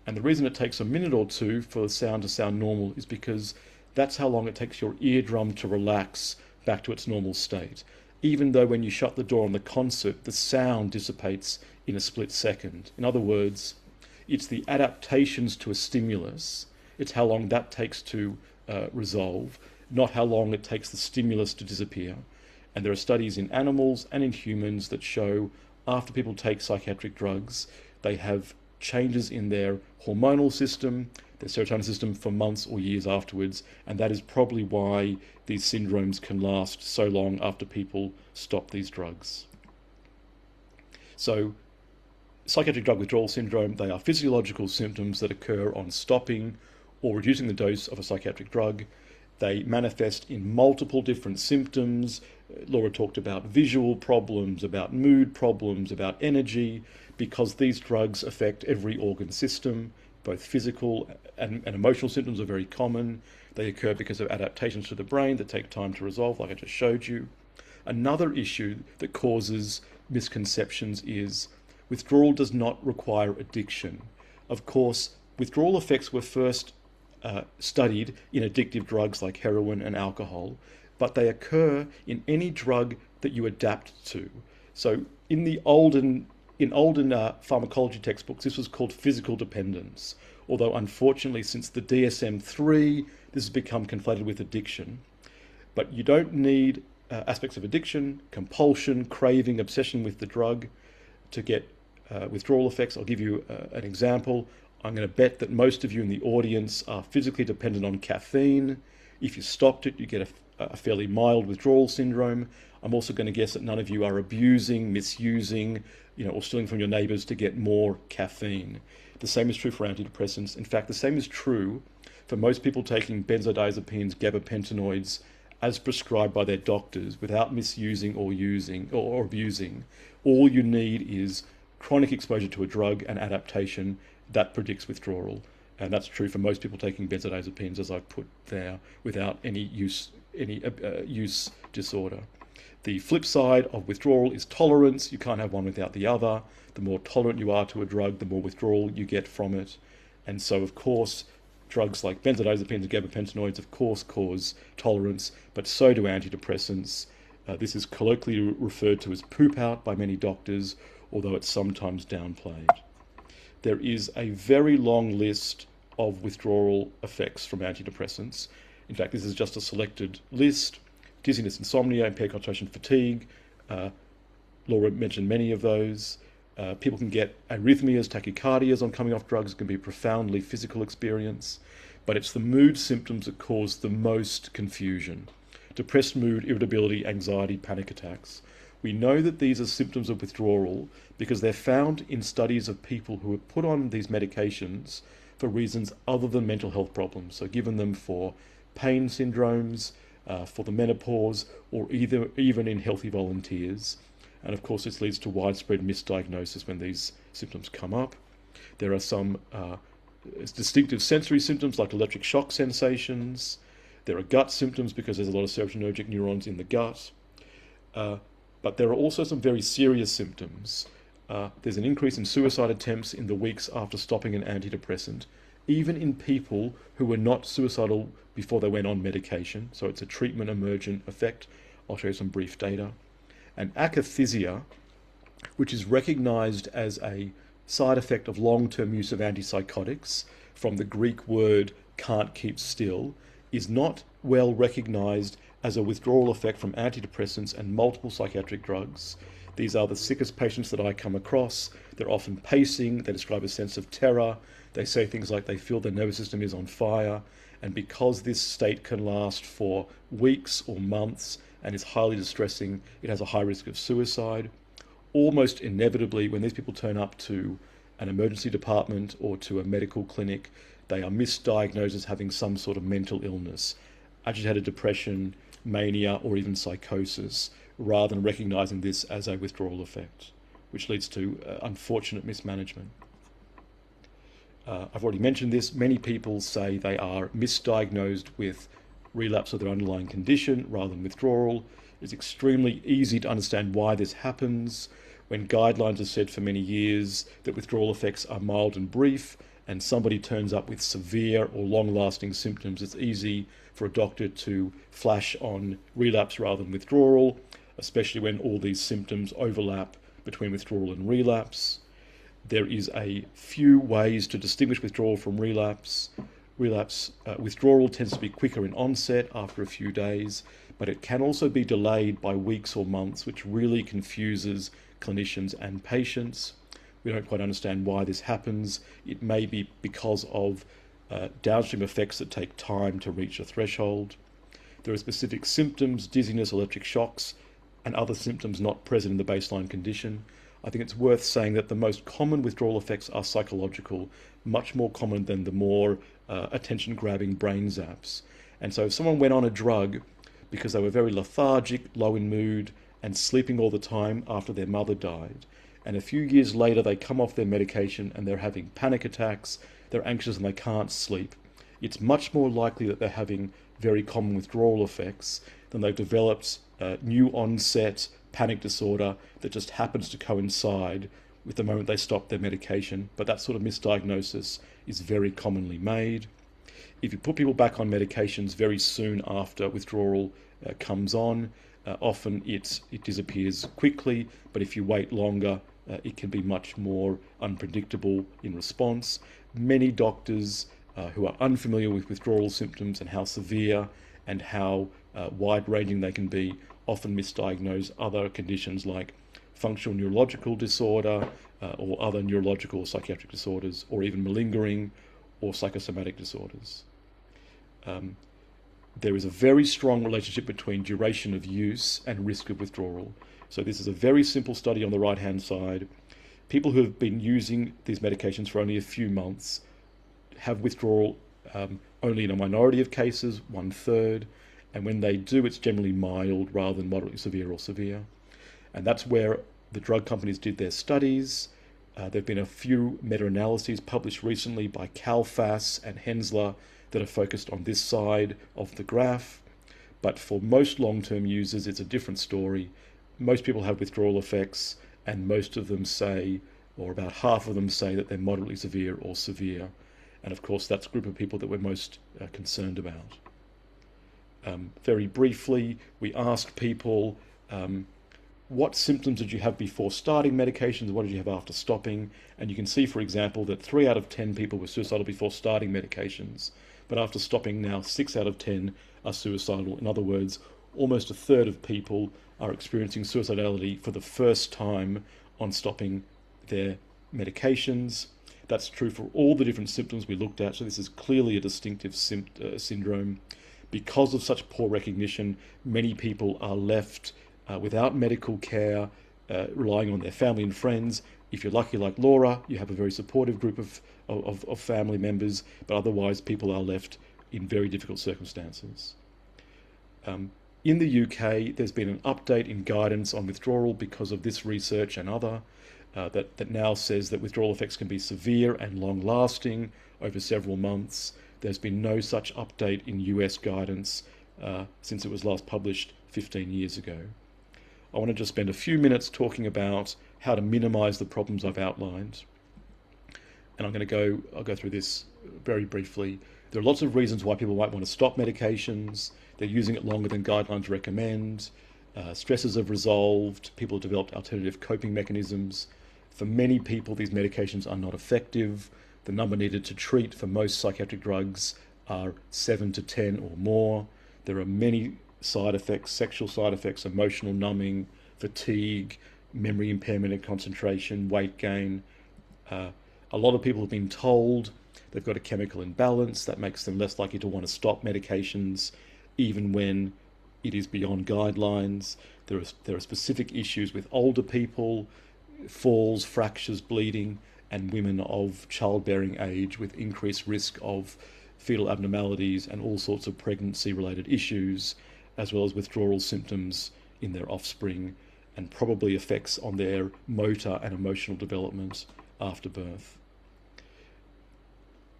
And the reason it takes a minute or two for the sound to sound normal is because that's how long it takes your eardrum to relax back to its normal state. Even though when you shut the door on the concert, the sound dissipates in a split second. In other words, it's the adaptations to a stimulus, it's how long that takes to resolve, not how long it takes the stimulus to disappear. And there are studies in animals and in humans that show after people take psychiatric drugs, they have changes in their hormonal system, their serotonin system for months or years afterwards. And that is probably why these syndromes can last so long after people stop these drugs. So psychiatric drug withdrawal syndrome, they are physiological symptoms that occur on stopping or reducing the dose of a psychiatric drug. They manifest in multiple different symptoms. Laura talked about visual problems, about mood problems, about energy, because these drugs affect every organ system. Both physical and emotional symptoms are very common. They occur because of adaptations to the brain that take time to resolve, like I just showed you. Another issue that causes misconceptions is withdrawal does not require addiction. Of course, withdrawal effects were first studied in addictive drugs like heroin and alcohol, but they occur in any drug that you adapt to. So in olden pharmacology textbooks, this was called physical dependence, although unfortunately since the DSM-3, this has become conflated with addiction. But you don't need aspects of addiction, compulsion, craving, obsession with the drug to get withdrawal effects. I'll give you an example. I'm going to bet that most of you in the audience are physically dependent on caffeine. If you stopped it, you get a fairly mild withdrawal syndrome. I'm also going to guess that none of you are abusing, misusing, or stealing from your neighbors to get more caffeine. The same is true for antidepressants. In fact, the same is true for most people taking benzodiazepines, gabapentinoids, as prescribed by their doctors without misusing or using or abusing. All you need is chronic exposure to a drug and adaptation that predicts withdrawal. And that's true for most people taking benzodiazepines, as I've put there, without any use disorder. The flip side of withdrawal is tolerance. You can't have one without the other. The more tolerant you are to a drug, the more withdrawal you get from it. And so, of course, drugs like benzodiazepines and gabapentinoids, of course, cause tolerance, but so do antidepressants. This is colloquially referred to as poop out by many doctors, although it's sometimes downplayed. There is a very long list of withdrawal effects from antidepressants. In fact, this is just a selected list. Dizziness, insomnia, impaired concentration, fatigue. Laura mentioned many of those. People can get arrhythmias, tachycardias on coming off drugs. It can be a profoundly physical experience. But it's the mood symptoms that cause the most confusion. Depressed mood, irritability, anxiety, panic attacks. We know that these are symptoms of withdrawal because they're found in studies of people who are put on these medications for reasons other than mental health problems. So given them for pain syndromes, for the menopause, or even in healthy volunteers. And of course, this leads to widespread misdiagnosis when these symptoms come up. There are some distinctive sensory symptoms like electric shock sensations. There are gut symptoms because there's a lot of serotonergic neurons in the gut. But there are also some very serious symptoms. There's an increase in suicide attempts in the weeks after stopping an antidepressant, even in people who were not suicidal before they went on medication. So it's a treatment emergent effect. I'll show you some brief data. And akathisia, which is recognized as a side effect of long-term use of antipsychotics, from the Greek word can't keep still, is not well recognized as a withdrawal effect from antidepressants and multiple psychiatric drugs. These are the sickest patients that I come across. They're often pacing. They describe a sense of terror. They say things like they feel their nervous system is on fire. And because this state can last for weeks or months and is highly distressing, it has a high risk of suicide. Almost inevitably, when these people turn up to an emergency department or to a medical clinic, they are misdiagnosed as having some sort of mental illness, agitated depression, mania, or even psychosis, rather than recognizing this as a withdrawal effect, which leads to unfortunate mismanagement. I've already mentioned this. Many people say they are misdiagnosed with relapse of their underlying condition rather than withdrawal. It's extremely easy to understand why this happens. When guidelines have said for many years that withdrawal effects are mild and brief, and somebody turns up with severe or long-lasting symptoms, it's easy for a doctor to flash on relapse rather than withdrawal, especially when all these symptoms overlap between withdrawal and relapse. There is a few ways to distinguish withdrawal from relapse. Withdrawal tends to be quicker in onset after a few days, but it can also be delayed by weeks or months, which really confuses clinicians and patients. We don't quite understand why this happens. It may be because of downstream effects that take time to reach a threshold. There are specific symptoms, dizziness, electric shocks, and other symptoms not present in the baseline condition. I think it's worth saying that the most common withdrawal effects are psychological, much more common than the more attention-grabbing brain zaps. And so if someone went on a drug because they were very lethargic, low in mood, and sleeping all the time after their mother died, and a few years later they come off their medication and they're having panic attacks, they're anxious and they can't sleep, it's much more likely that they're having very common withdrawal effects than they've developed new onset panic disorder that just happens to coincide with the moment they stop their medication. But that sort of misdiagnosis is very commonly made. If you put people back on medications very soon after withdrawal comes on, often it disappears quickly, but if you wait longer, it can be much more unpredictable in response. Many doctors who are unfamiliar with withdrawal symptoms and how severe and how wide-ranging they can be often misdiagnose other conditions like functional neurological disorder or other neurological or psychiatric disorders, or even malingering or psychosomatic disorders. There is a very strong relationship between duration of use and risk of withdrawal. So this is a very simple study on the right-hand side. People who have been using these medications for only a few months have withdrawal only in a minority of cases, 1/3, and when they do, it's generally mild rather than moderately severe or severe. And that's where the drug companies did their studies. There have been a few meta-analyses published recently by Kalfas and Hensler that are focused on this side of the graph. But for most long-term users, it's a different story. Most people have withdrawal effects, and most of them say, or about half of them say, that they're moderately severe or severe. And of course, that's the group of people that we're most concerned about. Very briefly, we asked people, what symptoms did you have before starting medications? What did you have after stopping? And you can see, for example, that 3 out of 10 people were suicidal before starting medications. But after stopping now, 6 out of 10 are suicidal. In other words, almost 1/3 of people are experiencing suicidality for the first time on stopping their medications. That's true for all the different symptoms we looked at. So this is clearly a distinctive syndrome. Because of such poor recognition, many people are left without medical care, relying on their family and friends. If you're lucky like Laura, you have a very supportive group of family members, but otherwise people are left in very difficult circumstances. In the UK, there's been an update in guidance on withdrawal because of this research and other, that now says that withdrawal effects can be severe and long-lasting over several months. There's been no such update in US guidance since it was last published 15 years ago. I want to just spend a few minutes talking about how to minimize the problems I've outlined. And I'll go through this very briefly. There are lots of reasons why people might want to stop medications. They're using it longer than guidelines recommend. Stresses have resolved. People have developed alternative coping mechanisms. For many people, these medications are not effective. The number needed to treat for most psychiatric drugs are 7 to 10 or more. There are many side effects, sexual side effects, emotional numbing, fatigue, memory impairment and concentration, weight gain. A lot of people have been told they've got a chemical imbalance that makes them less likely to want to stop medications, even when it is beyond guidelines. There are specific issues with older people, falls, fractures, bleeding, and women of childbearing age with increased risk of fetal abnormalities and all sorts of pregnancy-related issues, as well as withdrawal symptoms in their offspring, and probably effects on their motor and emotional development after birth.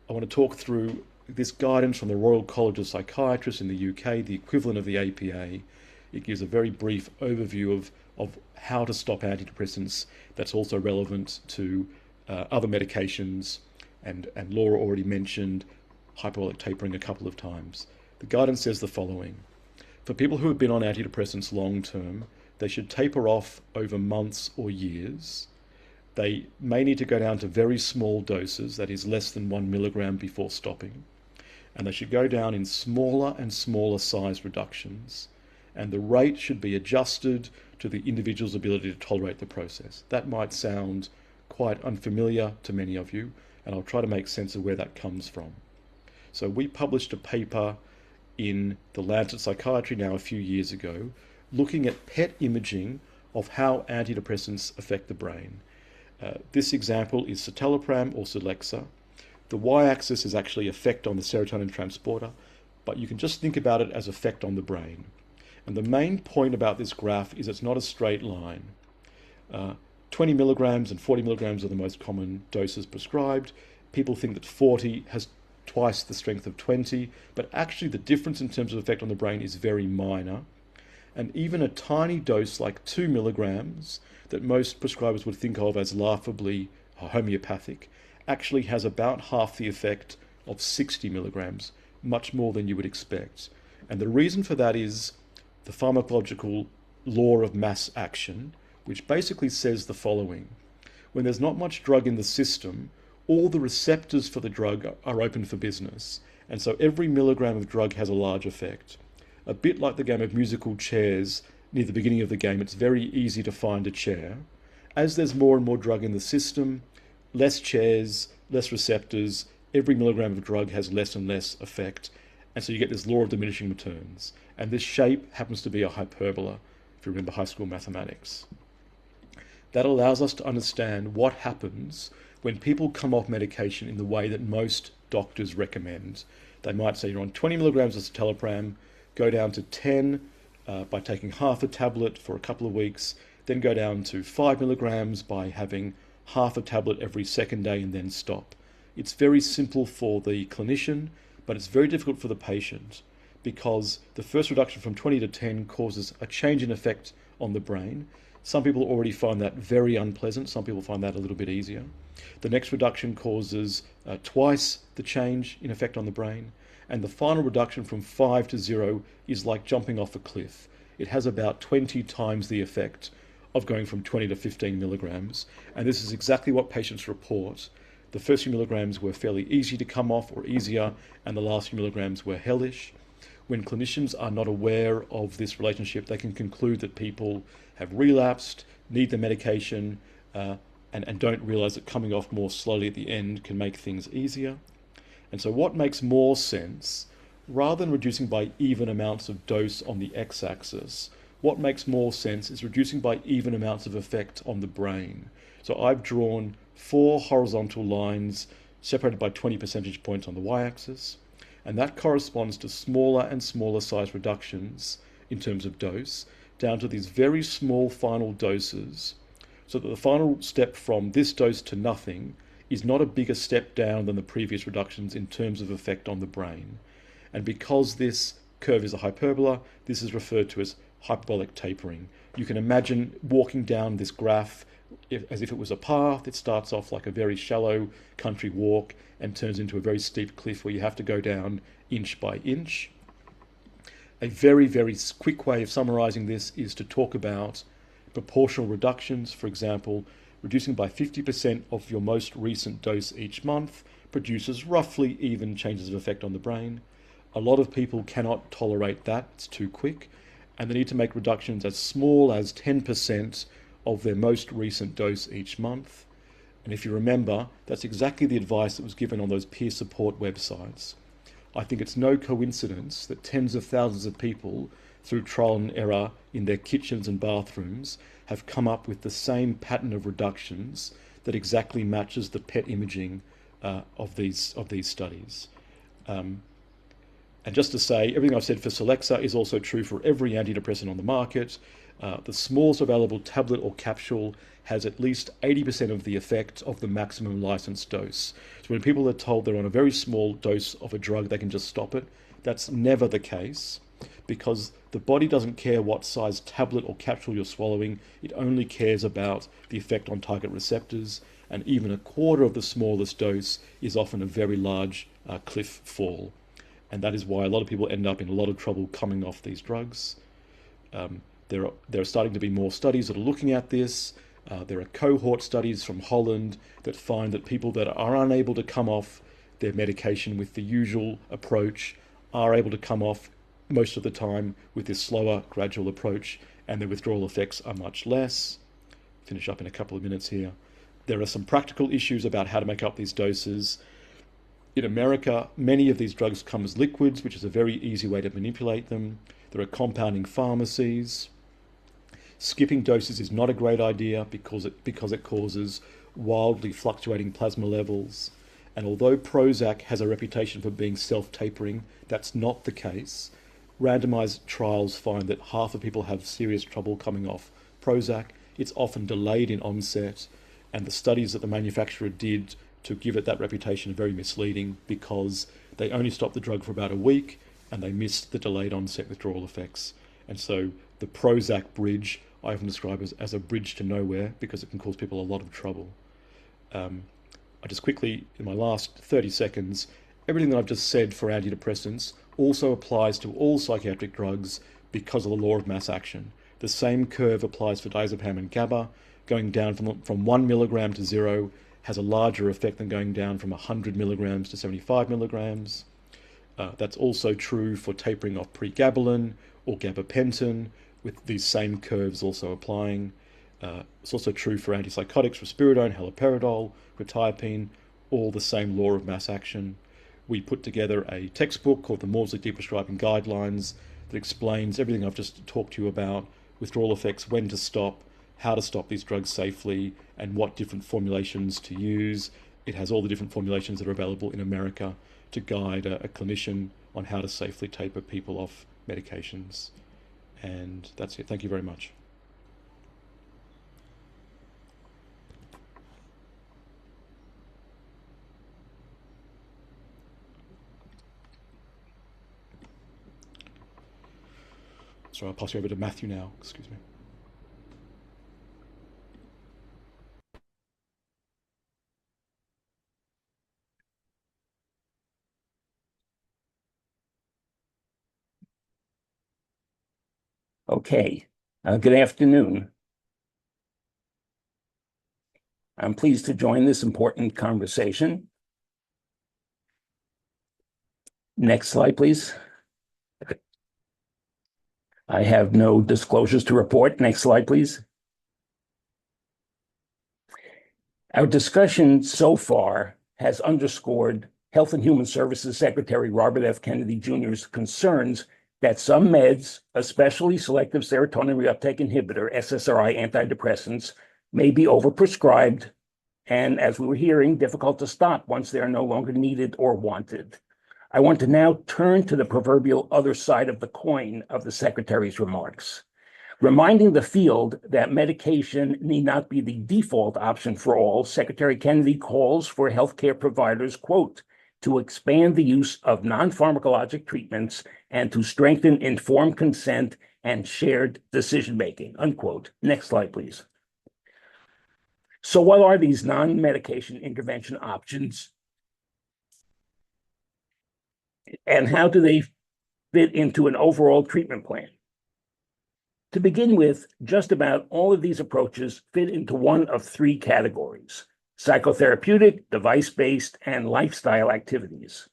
I want to talk through this guidance from the Royal College of Psychiatrists in the UK, the equivalent of the APA. It gives a very brief overview of how to stop antidepressants that's also relevant to other medications, and Laura already mentioned hyperbolic tapering a couple of times. The guidance says the following. For people who have been on antidepressants long term, they should taper off over months or years. They may need to go down to very small doses, that is less than 1 milligram before stopping. And they should go down in smaller and smaller size reductions. And the rate should be adjusted to the individual's ability to tolerate the process. That might sound quite unfamiliar to many of you, and I'll try to make sense of where that comes from. So we published a paper in the Lancet Psychiatry now a few years ago, looking at PET imaging of how antidepressants affect the brain. This example is citalopram or Celexa. The y-axis is actually effect on the serotonin transporter, but you can just think about it as effect on the brain. And the main point about this graph is it's not a straight line. 20 milligrams and 40 milligrams are the most common doses prescribed. People think that 40 has twice the strength of 20, but actually the difference in terms of effect on the brain is very minor. And even a tiny dose like 2 milligrams that most prescribers would think of as laughably homeopathic actually has about half the effect of 60 milligrams, much more than you would expect. And the reason for that is the pharmacological law of mass action, which basically says the following. When there's not much drug in the system, all the receptors for the drug are open for business. And so every milligram of drug has a large effect. A bit like the game of musical chairs, near the beginning of the game, it's very easy to find a chair. As there's more and more drug in the system, less chairs, less receptors, every milligram of drug has less and less effect. And so you get this law of diminishing returns. And this shape happens to be a hyperbola, if you remember high school mathematics. That allows us to understand what happens when people come off medication in the way that most doctors recommend. They might say you're on 20 milligrams of citalopram, go down to 10 by taking half a tablet for a couple of weeks, then go down to 5 milligrams by having half a tablet every second day and then stop. It's very simple for the clinician, but it's very difficult for the patient because the first reduction from 20 to 10 causes a change in effect on the brain. Some people already find that very unpleasant. Some people find that a little bit easier. The next reduction causes twice the change in effect on the brain. And the final reduction from 5 to 0 is like jumping off a cliff. It has about 20 times the effect of going from 20 to 15 milligrams. And this is exactly what patients report. The first few milligrams were fairly easy to come off or easier, and the last few milligrams were hellish. When clinicians are not aware of this relationship, they can conclude that people have relapsed, need the medication, and don't realize that coming off more slowly at the end can make things easier. And so what makes more sense, rather than reducing by even amounts of dose on the x-axis, what makes more sense is reducing by even amounts of effect on the brain. So I've drawn 4 horizontal lines separated by 20 percentage points on the y-axis, and that corresponds to smaller and smaller size reductions in terms of dose, down to these very small final doses, so that the final step from this dose to nothing is not a bigger step down than the previous reductions in terms of effect on the brain. And because this curve is a hyperbola, this is referred to as hyperbolic tapering. You can imagine walking down this graph as if it was a path. It starts off like a very shallow country walk and turns into a very steep cliff where you have to go down inch by inch. A very, very quick way of summarizing this is to talk about proportional reductions. For example, reducing by 50% of your most recent dose each month produces roughly even changes of effect on the brain. A lot of people cannot tolerate that, it's too quick, and they need to make reductions as small as 10% of their most recent dose each month. And if you remember, that's exactly the advice that was given on those peer support websites. I think it's no coincidence that tens of thousands of people through trial and error in their kitchens and bathrooms, have come up with the same pattern of reductions that exactly matches the PET imaging of these studies. And just to say, everything I've said for Celexa is also true for every antidepressant on the market. The smallest available tablet or capsule has at least 80% of the effect of the maximum licensed dose. So when people are told they're on a very small dose of a drug, they can just stop it. That's never the case, because the body doesn't care what size tablet or capsule you're swallowing. It only cares about the effect on target receptors, and even a quarter of the smallest dose is often a very large cliff fall. And that is why a lot of people end up in a lot of trouble coming off these drugs. There are starting to be more studies that are looking at this. There are cohort studies from Holland that find that people that are unable to come off their medication with the usual approach are able to come off most of the time with this slower, gradual approach, and their withdrawal effects are much less. Finish up in a couple of minutes here. There are some practical issues about how to make up these doses. In America, many of these drugs come as liquids, which is a very easy way to manipulate them. There are compounding pharmacies. Skipping doses is not a great idea because it causes wildly fluctuating plasma levels. And although Prozac has a reputation for being self-tapering, that's not the case. Randomized trials find that half of people have serious trouble coming off Prozac. It's often delayed in onset, and the studies that the manufacturer did to give it that reputation are very misleading because they only stopped the drug for about a week and they missed the delayed onset withdrawal effects. And so the Prozac bridge I often describe as a bridge to nowhere because it can cause people a lot of trouble. I just quickly, in my last 30 seconds, everything that I've just said for antidepressants also applies to all psychiatric drugs because of the law of mass action. The same curve applies for diazepam and GABA. Going down from 1 milligram to 0 has a larger effect than going down from 100 milligrams to 75 milligrams. That's also true for tapering off pregabalin or gabapentin, with these same curves also applying. It's also true for antipsychotics, risperidone, haloperidol, quetiapine, all the same law of mass action. We put together a textbook called the Maudsley Deprescribing Guidelines that explains everything I've just talked to you about, withdrawal effects, when to stop, how to stop these drugs safely, and what different formulations to use. It has all the different formulations that are available in America to guide a clinician on how to safely taper people off medications. And that's it. Thank you very much. So I'll pass you over to Matthew now. Excuse me. Okay, good afternoon. I'm pleased to join this important conversation. Next slide, please. I have no disclosures to report. Next slide, please. Our discussion so far has underscored Health and Human Services Secretary Robert F. Kennedy Jr.'s concerns that some meds, especially selective serotonin reuptake inhibitor, SSRI antidepressants, may be overprescribed and, as we were hearing, difficult to stop once they are no longer needed or wanted. I want to now turn to the proverbial other side of the coin of the Secretary's remarks, reminding the field that medication need not be the default option for all. Secretary Kennedy calls for healthcare providers, quote, to expand the use of non-pharmacologic treatments and to strengthen informed consent and shared decision-making, unquote. Next slide, please. So what are these non-medication intervention options? And how do they fit into an overall treatment plan? To begin with, just about all of these approaches fit into one of three categories: psychotherapeutic, device-based, and lifestyle activities.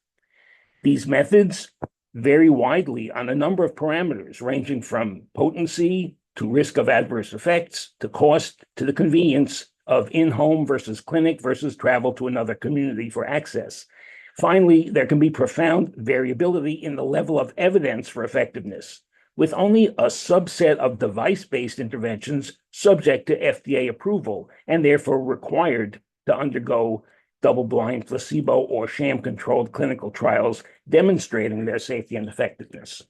These methods vary widely on a number of parameters, ranging from potency to risk of adverse effects, to cost, to the convenience of in-home versus clinic versus travel to another community for access. Finally, there can be profound variability in the level of evidence for effectiveness, with only a subset of device-based interventions subject to FDA approval and therefore required to undergo double-blind, placebo, or sham-controlled clinical trials demonstrating their safety and effectiveness.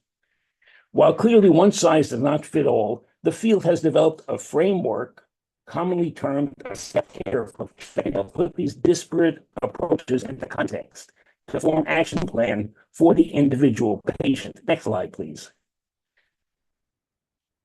While clearly one size does not fit all, the field has developed a framework commonly termed a step care approach that can put these disparate approaches into context to form an action plan for the individual patient. Next slide, please.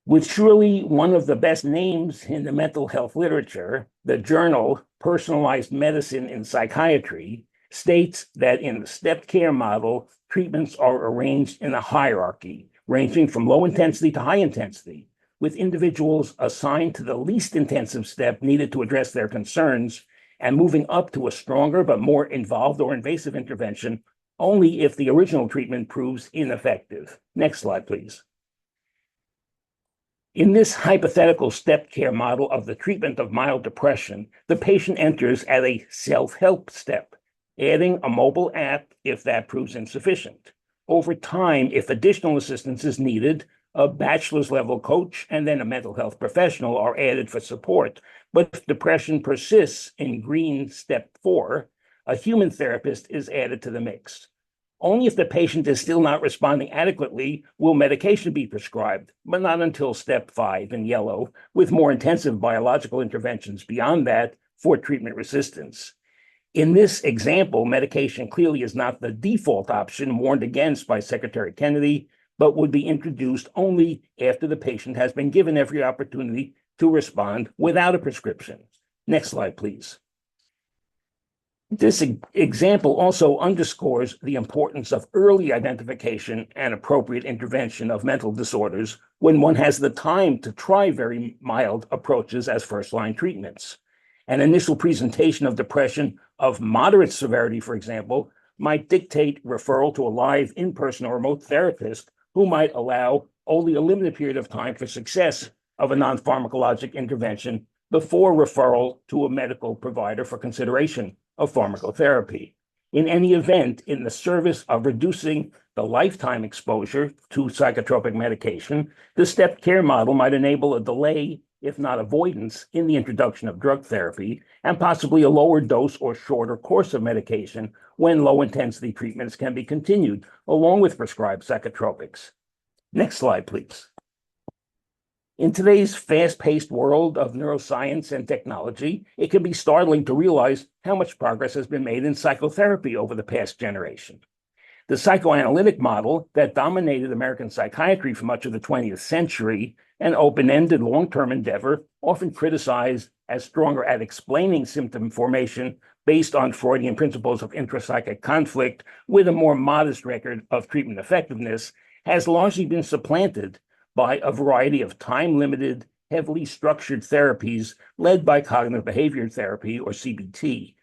With surely one of the best names in the mental health literature, the journal Personalized Medicine in Psychiatry states that in the stepped care model, treatments are arranged in a hierarchy, ranging from low intensity to high intensity, with individuals assigned to the least intensive step needed to address their concerns and moving up to a stronger but more involved or invasive intervention only if the original treatment proves ineffective. Next slide, please. In this hypothetical stepped care model of the treatment of mild depression, the patient enters at a self-help step, adding a mobile app if that proves insufficient. Over time, if additional assistance is needed, a bachelor's level coach and then a mental health professional are added for support. But if depression persists in green step 4, a human therapist is added to the mix. Only if the patient is still not responding adequately will medication be prescribed, but not until step 5 in yellow, with more intensive biological interventions beyond that for treatment resistance. In this example, medication clearly is not the default option warned against by Secretary Kennedy, but would be introduced only after the patient has been given every opportunity to respond without a prescription. Next slide, please. This example also underscores the importance of early identification and appropriate intervention of mental disorders when one has the time to try very mild approaches as first-line treatments. An initial presentation of depression of moderate severity, for example, might dictate referral to a live in-person or remote therapist who might allow only a limited period of time for success of a non-pharmacologic intervention before referral to a medical provider for consideration of pharmacotherapy. In any event, in the service of reducing the lifetime exposure to psychotropic medication, the stepped care model might enable a delay, if not avoidance, in the introduction of drug therapy, and possibly a lower dose or shorter course of medication when low-intensity treatments can be continued, along with prescribed psychotropics. Next slide, please. In today's fast-paced world of neuroscience and technology, it can be startling to realize how much progress has been made in psychotherapy over the past generation. The psychoanalytic model that dominated American psychiatry for much of the 20th century, an open-ended long-term endeavor, often criticized as stronger at explaining symptom formation based on Freudian principles of intrapsychic conflict with a more modest record of treatment effectiveness, has largely been supplanted by a variety of time-limited, heavily structured therapies led by cognitive behavior therapy, or CBT.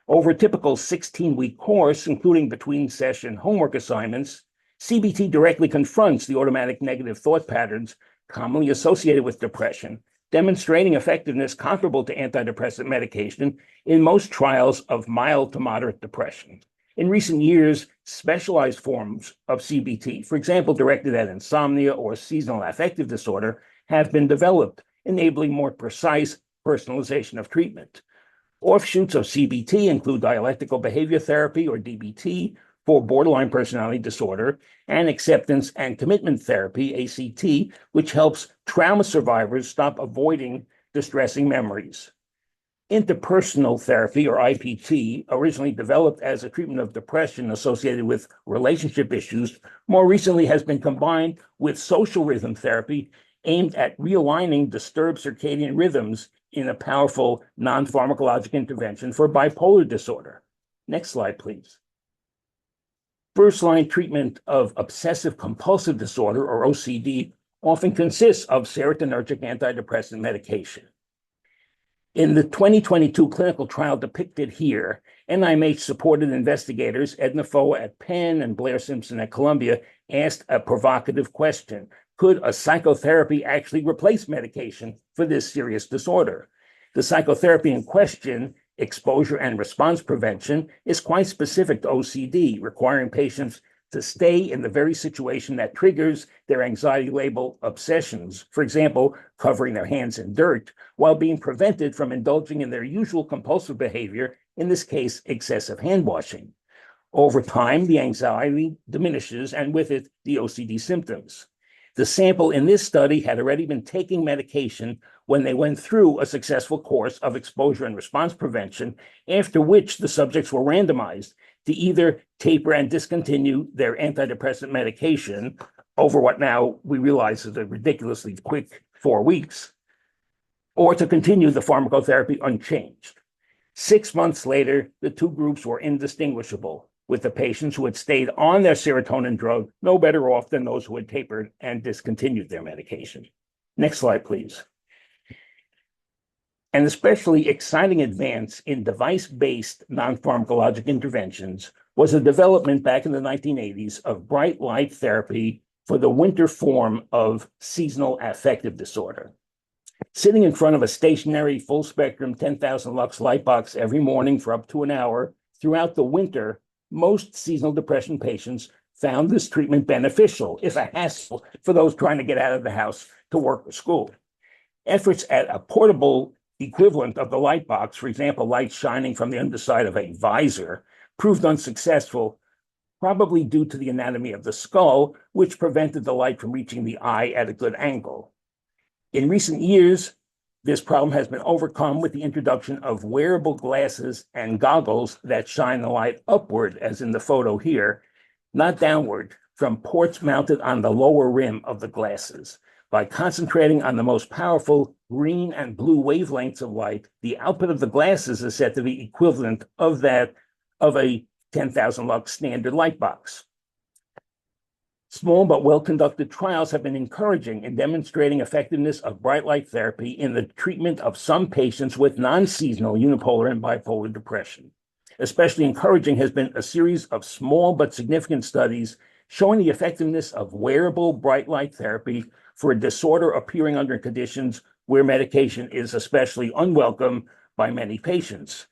Over a typical 16-week course, including between-session homework assignments, CBT directly confronts the automatic negative thought patterns commonly associated with depression, demonstrating effectiveness comparable to antidepressant medication in most trials of mild to moderate depression. In recent years, specialized forms of CBT, for example, directed at insomnia or seasonal affective disorder, have been developed, enabling more precise personalization of treatment. Offshoots of CBT include dialectical behavior therapy, or DBT, for borderline personality disorder, and acceptance and commitment therapy, ACT, which helps trauma survivors stop avoiding distressing memories. Interpersonal therapy, or IPT, originally developed as a treatment of depression associated with relationship issues, more recently has been combined with social rhythm therapy aimed at realigning disturbed circadian rhythms in a powerful non-pharmacologic intervention for bipolar disorder. Next slide, please. First-line treatment of obsessive compulsive disorder, or OCD, often consists of serotonergic antidepressant medication. In the 2022 clinical trial depicted here, NIMH-supported investigators Edna Foa at Penn and Blair Simpson at Columbia asked a provocative question: could a psychotherapy actually replace medication for this serious disorder? The psychotherapy in question, exposure and response prevention, is quite specific to OCD, requiring patients to stay in the very situation that triggers their anxiety-labeled obsessions, for example, covering their hands in dirt, while being prevented from indulging in their usual compulsive behavior, in this case, excessive hand washing. Over time, the anxiety diminishes, and with it, the OCD symptoms. The sample in this study had already been taking medication when they went through a successful course of exposure and response prevention, after which the subjects were randomized to either taper and discontinue their antidepressant medication over what now we realize is a ridiculously quick 4 weeks, or to continue the pharmacotherapy unchanged. 6 months later, the two groups were indistinguishable, with the patients who had stayed on their serotonin drug no better off than those who had tapered and discontinued their medication. Next slide, please. An especially exciting advance in device-based non-pharmacologic interventions was a development back in the 1980s of bright light therapy for the winter form of seasonal affective disorder. Sitting in front of a stationary full-spectrum 10,000 lux light box every morning for up to an hour throughout the winter, most seasonal depression patients found this treatment beneficial, if a hassle, for those trying to get out of the house to work or school. Efforts at a portable equivalent of the light box, for example, light shining from the underside of a visor, proved unsuccessful, probably due to the anatomy of the skull, which prevented the light from reaching the eye at a good angle. In recent years, this problem has been overcome with the introduction of wearable glasses and goggles that shine the light upward, as in the photo here, not downward, from ports mounted on the lower rim of the glasses. By concentrating on the most powerful green and blue wavelengths of light, the output of the glasses is said to be equivalent of that of a 10,000 lux standard light box. Small but well-conducted trials have been encouraging in demonstrating effectiveness of bright light therapy in the treatment of some patients with non-seasonal unipolar and bipolar depression. Especially encouraging has been a series of small but significant studies showing the effectiveness of wearable bright light therapy for a disorder appearing under conditions where medication is especially unwelcome by many patients,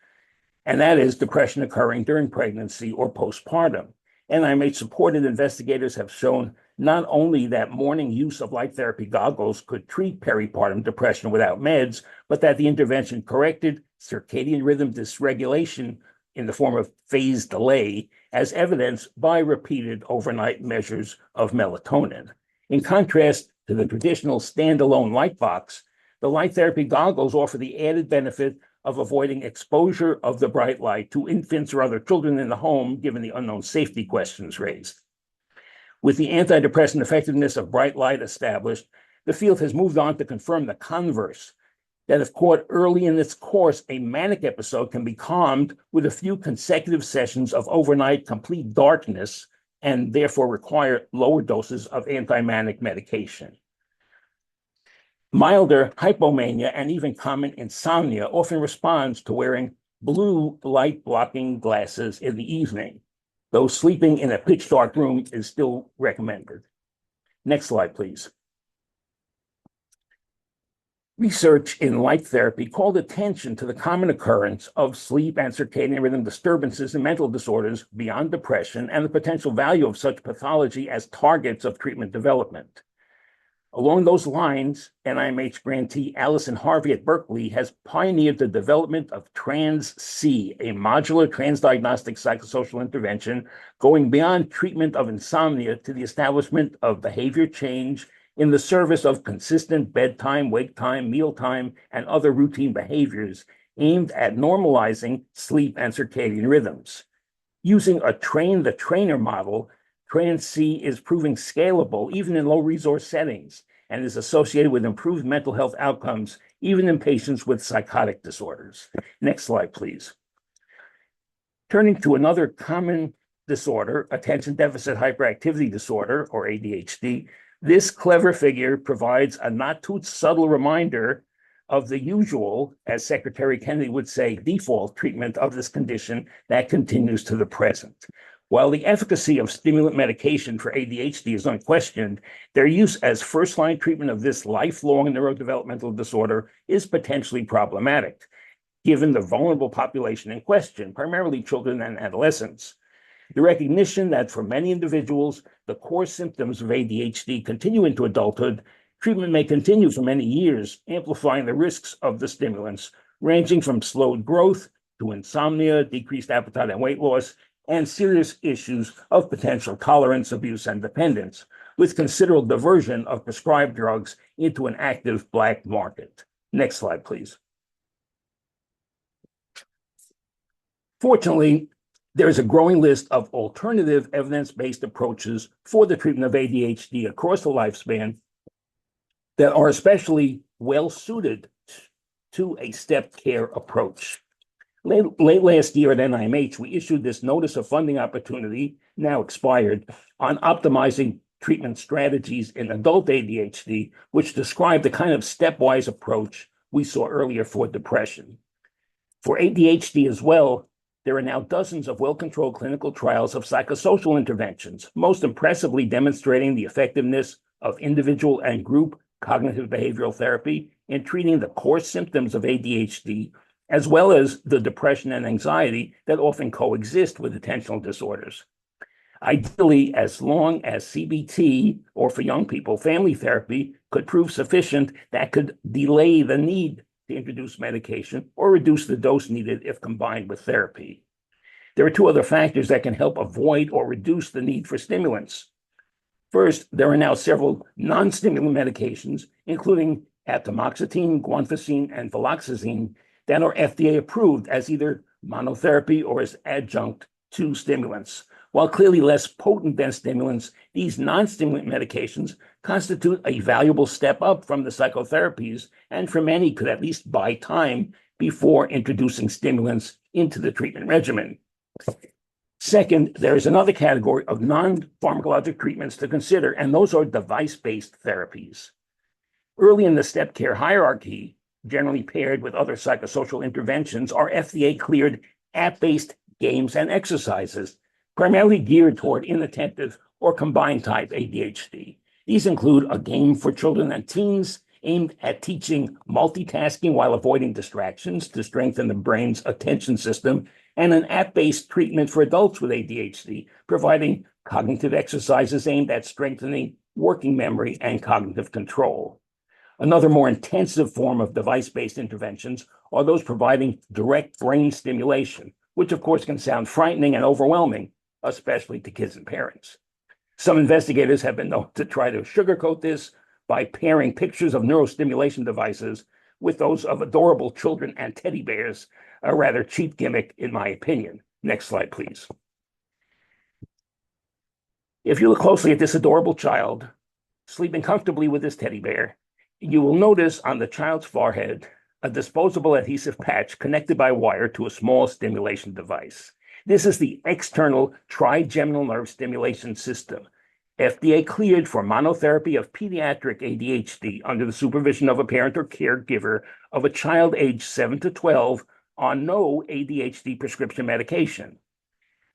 and that is depression occurring during pregnancy or postpartum. NIMH-supported investigators have shown not only that morning use of light therapy goggles could treat peripartum depression without meds, but that the intervention corrected circadian rhythm dysregulation in the form of phase delay, as evidenced by repeated overnight measures of melatonin. In contrast to the traditional standalone light box, the light therapy goggles offer the added benefit of avoiding exposure of the bright light to infants or other children in the home, given the unknown safety questions raised. With the antidepressant effectiveness of bright light established, the field has moved on to confirm the converse, that if caught early in its course, a manic episode can be calmed with a few consecutive sessions of overnight complete darkness and therefore require lower doses of anti-manic medication. Milder hypomania and even common insomnia often responds to wearing blue light blocking glasses in the evening, though sleeping in a pitch dark room is still recommended. Next slide, please. Research in light therapy called attention to the common occurrence of sleep and circadian rhythm disturbances in mental disorders beyond depression and the potential value of such pathology as targets of treatment development. Along those lines, NIMH grantee Allison Harvey at Berkeley has pioneered the development of Trans-C, a modular transdiagnostic psychosocial intervention going beyond treatment of insomnia to the establishment of behavior change in the service of consistent bedtime, wake time, mealtime, and other routine behaviors aimed at normalizing sleep and circadian rhythms. Using a train-the-trainer model, Trans-C is proving scalable even in low-resource settings and is associated with improved mental health outcomes even in patients with psychotic disorders. Next slide, please. Turning to another common disorder, attention deficit hyperactivity disorder, or ADHD, this clever figure provides a not too subtle reminder of the usual, as Secretary Kennedy would say, default treatment of this condition that continues to the present. While the efficacy of stimulant medication for ADHD is unquestioned, their use as first-line treatment of this lifelong neurodevelopmental disorder is potentially problematic, given the vulnerable population in question, primarily children and adolescents. The recognition that for many individuals, the core symptoms of ADHD continue into adulthood, treatment may continue for many years, amplifying the risks of the stimulants, ranging from slowed growth to insomnia, decreased appetite and weight loss, and serious issues of potential tolerance, abuse, and dependence, with considerable diversion of prescribed drugs into an active black market. Next slide, please. Fortunately, there is a growing list of alternative evidence-based approaches for the treatment of ADHD across the lifespan that are especially well-suited to a stepped care approach. Late last year at NIMH, we issued this notice of funding opportunity, now expired, on optimizing treatment strategies in adult ADHD, which described the kind of stepwise approach we saw earlier for depression. For ADHD as well, there are now dozens of well-controlled clinical trials of psychosocial interventions, most impressively demonstrating the effectiveness of individual and group cognitive behavioral therapy in treating the core symptoms of ADHD, as well as the depression and anxiety that often coexist with attentional disorders. Ideally, as long as CBT, or for young people, family therapy, could prove sufficient, that could delay the need to introduce medication or reduce the dose needed if combined with therapy. There are two other factors that can help avoid or reduce the need for stimulants. First, there are now several non-stimulant medications, including atomoxetine, guanfacine, and viloxazine, that are FDA approved as either monotherapy or as adjunct to stimulants. While clearly less potent than stimulants, these non-stimulant medications constitute a valuable step up from the psychotherapies, and for many could at least buy time before introducing stimulants into the treatment regimen. Second, there is another category of non-pharmacologic treatments to consider, and those are device-based therapies. Early in the step care hierarchy, generally paired with other psychosocial interventions, are FDA-cleared app-based games and exercises, primarily geared toward inattentive or combined type ADHD. These include a game for children and teens aimed at teaching multitasking while avoiding distractions to strengthen the brain's attention system, and an app-based treatment for adults with ADHD, providing cognitive exercises aimed at strengthening working memory and cognitive control. Another more intensive form of device-based interventions are those providing direct brain stimulation, which of course can sound frightening and overwhelming, especially to kids and parents. Some investigators have been known to try to sugarcoat this by pairing pictures of neurostimulation devices with those of adorable children and teddy bears, a rather cheap gimmick, in my opinion. Next slide, please. If you look closely at this adorable child sleeping comfortably with this teddy bear, you will notice on the child's forehead a disposable adhesive patch connected by wire to a small stimulation device. This is the external trigeminal nerve stimulation system, FDA cleared for monotherapy of pediatric ADHD under the supervision of a parent or caregiver of a child aged 7 to 12 on no ADHD prescription medication.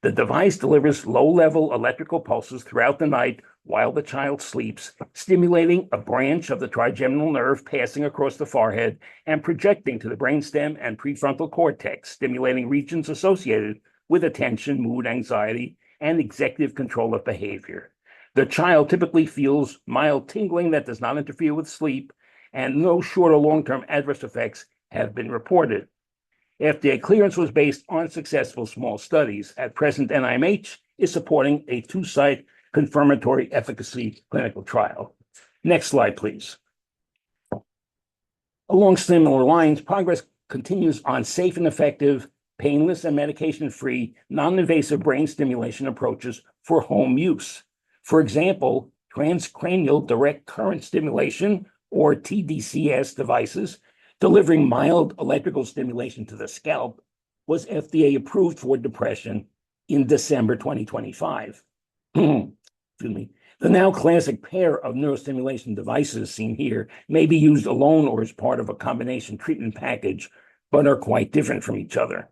The device delivers low-level electrical pulses throughout the night while the child sleeps, stimulating a branch of the trigeminal nerve passing across the forehead and projecting to the brainstem and prefrontal cortex, stimulating regions associated with attention, mood, anxiety, and executive control of behavior. The child typically feels mild tingling that does not interfere with sleep, and no short or long-term adverse effects have been reported. FDA clearance was based on successful small studies. At present, NIMH is supporting a 2-site confirmatory efficacy clinical trial. Next slide, please. Along similar lines, progress continues on safe and effective, painless and medication-free, non-invasive brain stimulation approaches for home use. For example, transcranial direct current stimulation, or TDCS devices, delivering mild electrical stimulation to the scalp, was FDA approved for depression in December 2025. Excuse me. The now classic pair of neurostimulation devices seen here may be used alone or as part of a combination treatment package, but are quite different from each other.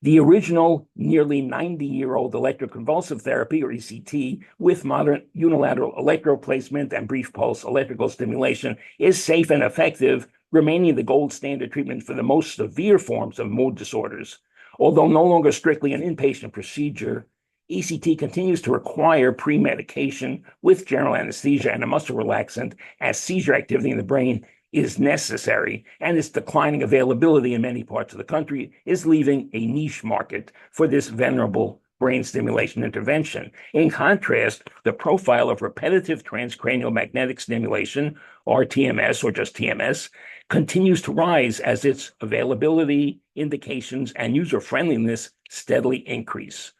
The original nearly 90-year-old electroconvulsive therapy, or ECT, with modern unilateral electroplacement and brief pulse electrical stimulation is safe and effective, remaining the gold standard treatment for the most severe forms of mood disorders. Although no longer strictly an inpatient procedure, ECT continues to require pre-medication with general anesthesia and a muscle relaxant as seizure activity in the brain is necessary, and its declining availability in many parts of the country is leaving a niche market for this venerable brain stimulation intervention. In contrast, the profile of repetitive transcranial magnetic stimulation, or TMS, or just TMS, continues to rise as its availability, indications, and user-friendliness steadily increase.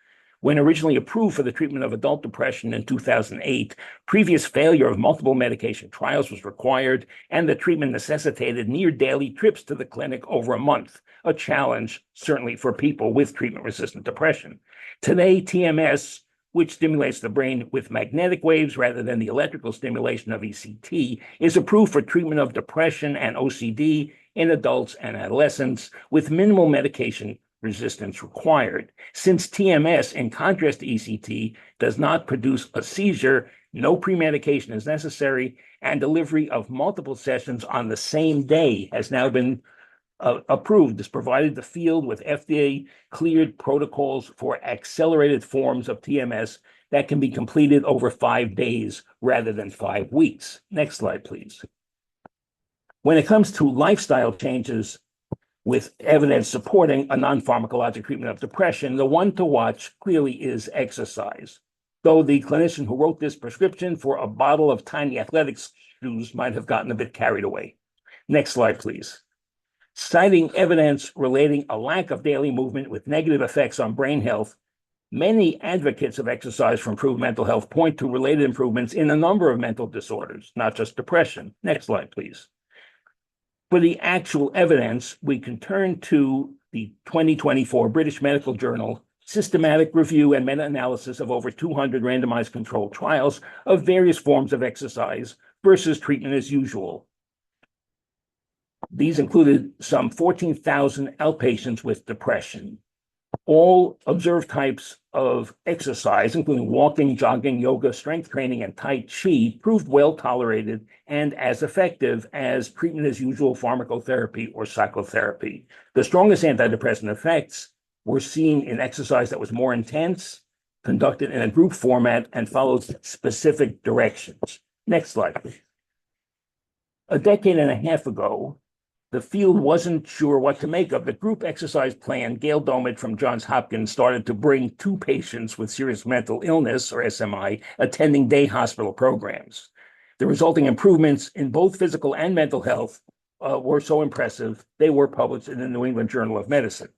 When originally approved for the treatment of adult depression in 2008, previous failure of multiple medication trials was required, and the treatment necessitated near daily trips to the clinic over a month, a challenge certainly for people with treatment-resistant depression. Today, TMS, which stimulates the brain with magnetic waves rather than the electrical stimulation of ECT, is approved for treatment of depression and OCD in adults and adolescents with minimal medication resistance required. Since TMS, in contrast to ECT, does not produce a seizure, no pre-medication is necessary, and delivery of multiple sessions on the same day has now been approved. This provided the field with FDA-cleared protocols for accelerated forms of TMS that can be completed over 5 days rather than 5 weeks. Next slide, please. When it comes to lifestyle changes with evidence supporting a non-pharmacologic treatment of depression, the one to watch clearly is exercise, though the clinician who wrote this prescription for a bottle of tiny athletics shoes might have gotten a bit carried away. Next slide, please. Citing evidence relating a lack of daily movement with negative effects on brain health, many advocates of exercise for improved mental health point to related improvements in a number of mental disorders, not just depression. Next slide, please. For the actual evidence, we can turn to the 2024 British Medical Journal systematic review and meta-analysis of over 200 randomized controlled trials of various forms of exercise versus treatment as usual. These included some 14,000 outpatients with depression. All observed types of exercise, including walking, jogging, yoga, strength training, and Tai Chi, proved well tolerated and as effective as treatment as usual pharmacotherapy or psychotherapy. The strongest antidepressant effects were seen in exercise that was more intense, conducted in a group format, and followed specific directions. Next slide, please. A decade and a half ago, the field wasn't sure what to make of the group exercise plan. Gail Domit from Johns Hopkins started to bring 2 patients with serious mental illness, or SMI, attending day hospital programs. The resulting improvements in both physical and mental health were so impressive, they were published in the New England Journal of Medicine.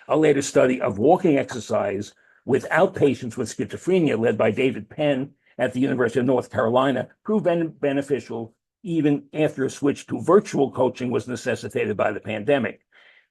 A later study of walking exercise without patients with schizophrenia, led by David Penn at the University of North Carolina, proved beneficial even after a switch to virtual coaching was necessitated by the pandemic.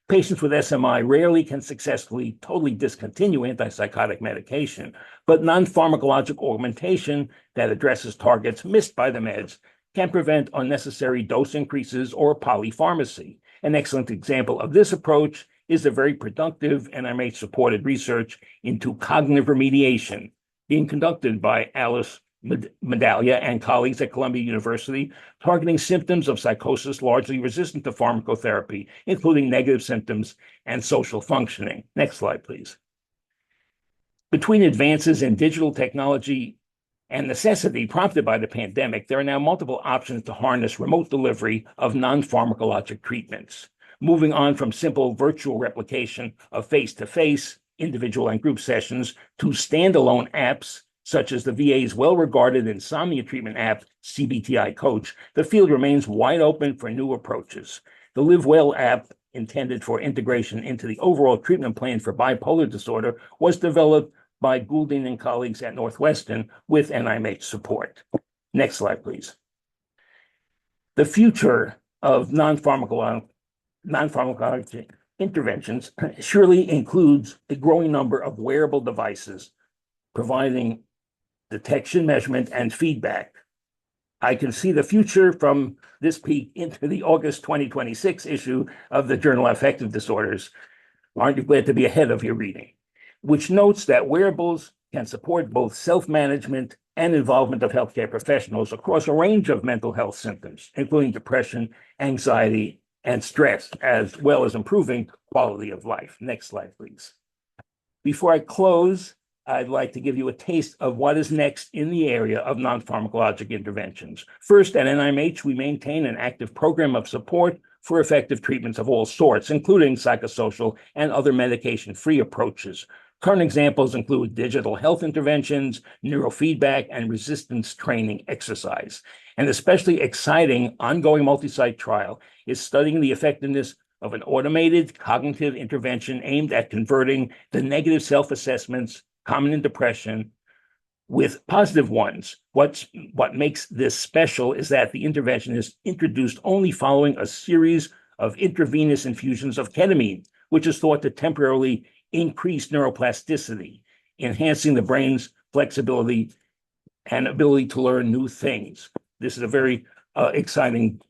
Patients with SMI rarely can successfully totally discontinue antipsychotic medication, but non-pharmacologic augmentation that addresses targets missed by the meds can prevent unnecessary dose increases or polypharmacy. An excellent example of this approach is the very productive NIH-supported research into cognitive remediation being conducted by Alice Medaglia and colleagues at Columbia University, targeting symptoms of psychosis largely resistant to pharmacotherapy, including negative symptoms and social functioning. Next slide, please. Between advances in digital technology and necessity prompted by the pandemic, there are now multiple options to harness remote delivery of non-pharmacologic treatments. Moving on from simple virtual replication of face-to-face, individual and group sessions to standalone apps such as the VA's well-regarded insomnia treatment app, CBTI Coach, the field remains wide open for new approaches. The Live Well app, intended for integration into the overall treatment plan for bipolar disorder, was developed by Goulding and colleagues at Northwestern with NIMH support. Next slide, please. The future of non-pharmacologic interventions surely includes a growing number of wearable devices providing detection, measurement, and feedback. I can see the future from this peek into the August 2026 issue of the Journal of Affective Disorders. Aren't you glad to be ahead of your reading? Which notes that wearables can support both self-management and involvement of healthcare professionals across a range of mental health symptoms, including depression, anxiety, and stress, as well as improving quality of life. Next slide, please. Before I close, I'd like to give you a taste of what is next in the area of non-pharmacologic interventions. First, at NIMH, we maintain an active program of support for effective treatments of all sorts, including psychosocial and other medication-free approaches. Current examples include digital health interventions, neurofeedback, and resistance training exercise. An especially exciting ongoing multi-site trial is studying the effectiveness of an automated cognitive intervention aimed at converting the negative self-assessments common in depression with positive ones. What makes this special is that the intervention is introduced only following a series of intravenous infusions of ketamine, which is thought to temporarily increase neuroplasticity, enhancing the brain's flexibility and ability to learn new things. This is a very exciting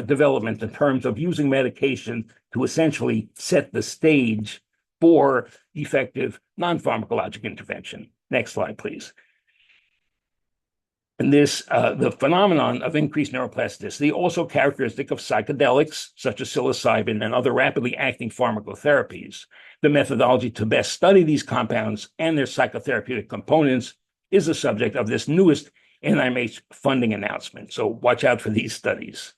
development in terms of using medication to essentially set the stage for effective non-pharmacologic intervention. Next slide, please. And this, the phenomenon of increased neuroplasticity, also characteristic of psychedelics, such as psilocybin and other rapidly acting pharmacotherapies. The methodology to best study these compounds and their psychotherapeutic components is the subject of this newest NIMH funding announcement. So watch out for these studies.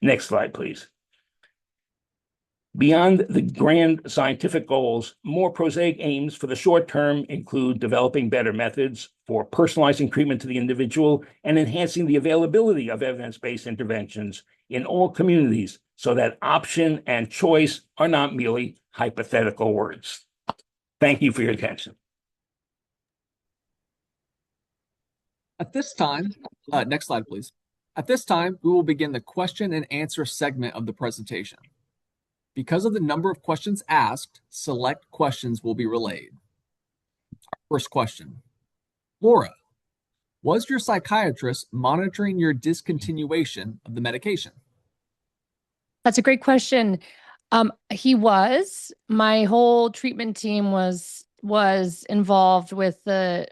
Next slide, please. Beyond the grand scientific goals, more prosaic aims for the short term include developing better methods for personalizing treatment to the individual and enhancing the availability of evidence-based interventions in all communities so that option and choice are not merely hypothetical words. Thank you for your attention. At this time, next slide, please. At this time, we will begin the question and answer segment of the presentation. Because of the number of questions asked, select questions will be relayed. Our first question. Laura, was your psychiatrist monitoring your discontinuation of the medication? That's a great question. He was. My whole treatment team was involved with the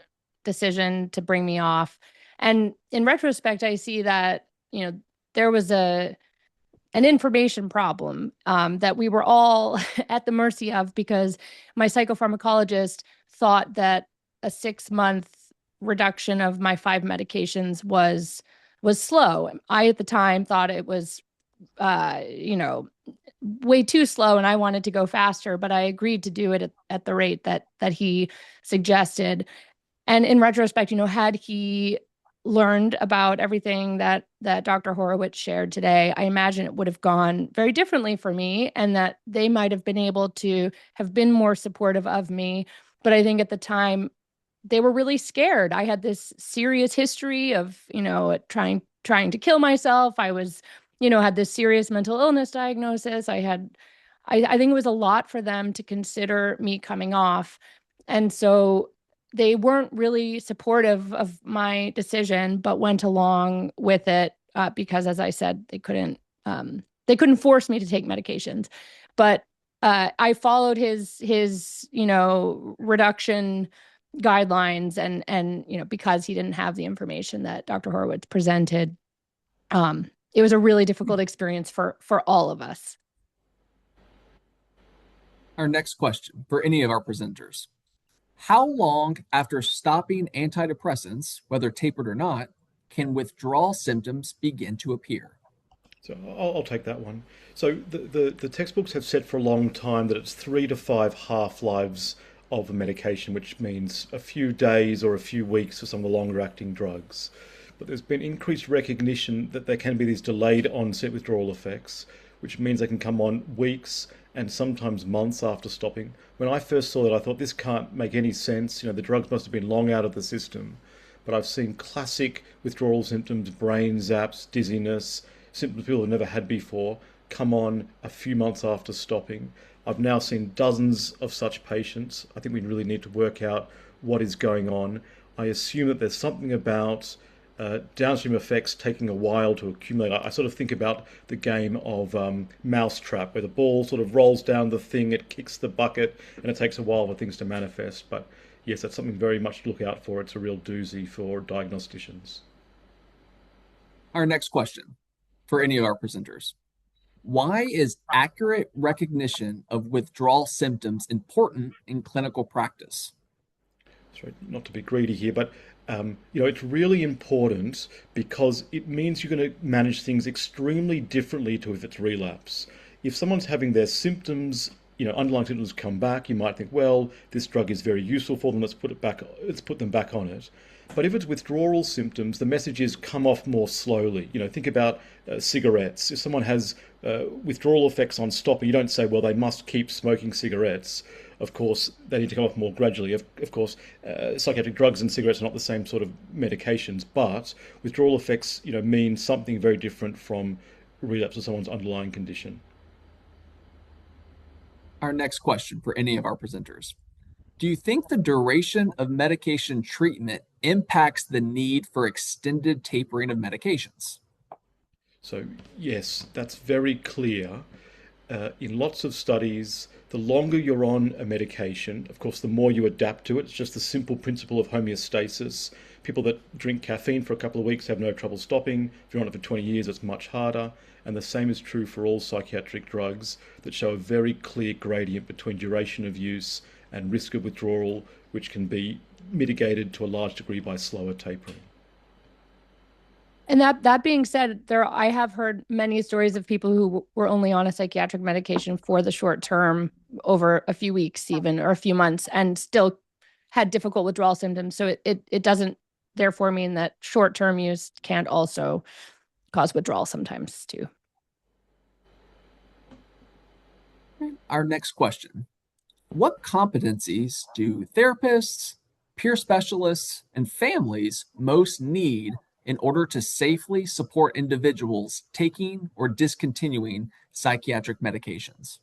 decision to bring me off. And in retrospect, I see that, there was an information problem that we were all at the mercy of, because my psychopharmacologist thought that a 6-month reduction of my 5 medications was slow. I, at the time, thought it was, way too slow, and I wanted to go faster, but I agreed to do it at the rate that he suggested. And in retrospect, had he learned about everything that Dr. Horowitz shared today, I imagine it would have gone very differently for me, and that they might have been able to have been more supportive of me. But I think at the time, they were really scared. I had this serious history of, trying to kill myself. I was, had this serious mental illness diagnosis. I think it was a lot for them to consider me coming off. And so they weren't really supportive of my decision, but went along with it because, as I said, they couldn't force me to take medications. But I followed his reduction guidelines, and because he didn't have the information that Dr. Horowitz presented, it was a really difficult experience for all of us. Our next question for any of our presenters. How long after stopping antidepressants, whether tapered or not, can withdrawal symptoms begin to appear? So I'll take that one. So the textbooks have said for a long time that it's 3 to 5 half-lives of a medication, which means a few days or a few weeks for some of the longer acting drugs. But there's been increased recognition that there can be these delayed onset withdrawal effects, which means they can come on weeks and sometimes months after stopping. When I first saw it, I thought this can't make any sense. The drugs must have been long out of the system. But I've seen classic withdrawal symptoms, brain zaps, dizziness, symptoms people have never had before, come on a few months after stopping. I've now seen dozens of such patients. I think we really need to work out what is going on. I assume that there's something about downstream effects taking a while to accumulate. I sort of think about the game of Mousetrap, where the ball sort of rolls down the thing, it kicks the bucket, and it takes a while for things to manifest. But yes, that's something very much to look out for. It's a real doozy for diagnosticians. Our next question for any of our presenters. Why is accurate recognition of withdrawal symptoms important in clinical practice? sorry, not to be greedy here, but it's really important because it means you're going to manage things extremely differently to if it's relapse. If someone's having their symptoms, underlying symptoms come back, you might think, well, this drug is very useful for them. Let's put them back on it. But if it's withdrawal symptoms, the message is come off more slowly. Think about cigarettes. If someone has withdrawal effects on stopping, you don't say, well, they must keep smoking cigarettes. Of course, they need to come off more gradually. Of course, psychiatric drugs and cigarettes are not the same sort of medications, but withdrawal effects, mean something very different from relapse of someone's underlying condition. Our next question for any of our presenters. Do you think the duration of medication treatment impacts the need for extended tapering of medications? So yes, that's very clear. In lots of studies, the longer you're on a medication, of course, the more you adapt to it. It's just the simple principle of homeostasis. People that drink caffeine for a couple of weeks have no trouble stopping. If you're on it for 20 years, it's much harder. And the same is true for all psychiatric drugs that show a very clear gradient between duration of use and risk of withdrawal, which can be mitigated to a large degree by slower tapering. And that being said, I have heard many stories of people who were only on a psychiatric medication for the short term, over a few weeks even, or a few months, and still had difficult withdrawal symptoms. So it doesn't therefore mean that short term use can't also cause withdrawal sometimes too. Our next question. What competencies do therapists, peer specialists, and families most need in order to safely support individuals taking or discontinuing psychiatric medications?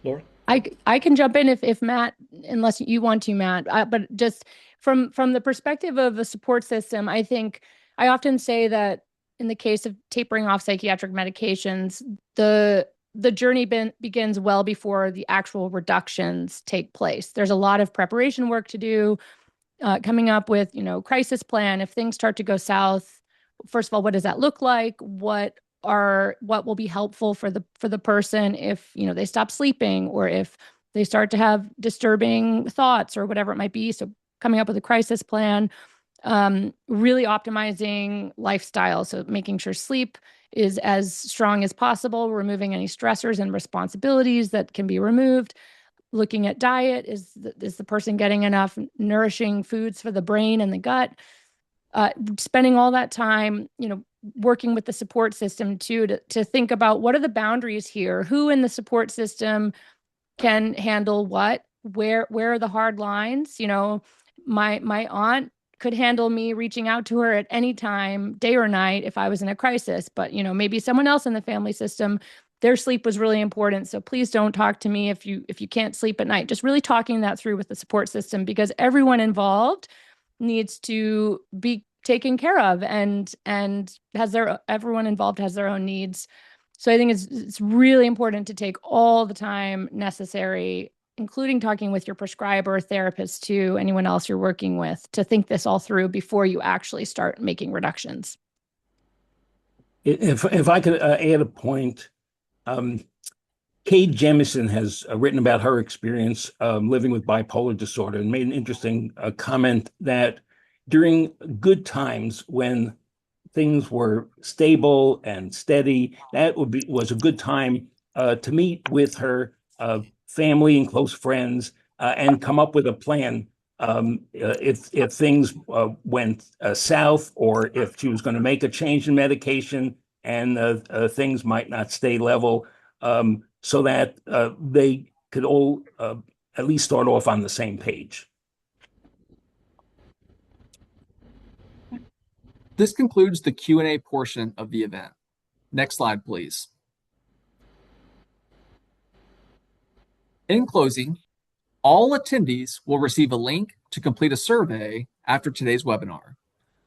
Laura? I can jump in if Matt, unless you want to, Matt, but just from the perspective of a support system, I think I often say that in the case of tapering off psychiatric medications, the journey begins well before the actual reductions take place. There's a lot of preparation work to do, coming up with, crisis plan. If things start to go south, first of all, what does that look like? What will be helpful for the person if, they stop sleeping, or if they start to have disturbing thoughts or whatever it might be. So coming up with a crisis plan, really optimizing lifestyle. So making sure sleep is as strong as possible, removing any stressors and responsibilities that can be removed. Looking at diet, is the person getting enough nourishing foods for the brain and the gut? Spending all that time, working with the support system too, to think about what are the boundaries here, who in the support system can handle what, where are the hard lines. My aunt could handle me reaching out to her at any time, day or night, if I was in a crisis, but maybe someone else in the family system, their sleep was really important. So please don't talk to me if you can't sleep at night. Just really talking that through with the support system, because everyone involved needs to be taken care of, and everyone involved has their own needs. So I think it's really important to take all the time necessary, including talking with your prescriber, therapist too, anyone else you're working with, to think this all through before you actually start making reductions. If I could add a point, Kay Jemison has written about her experience living with bipolar disorder, and made an interesting comment that during good times, when things were stable and steady, that was a good time to meet with her family and close friends and come up with a plan if things went south, or if she was going to make a change in medication and things might not stay level, so that they could all at least start off on the same page. This concludes the Q&A portion of the event. Next slide, please. In closing, all attendees will receive a link to complete a survey after today's webinar.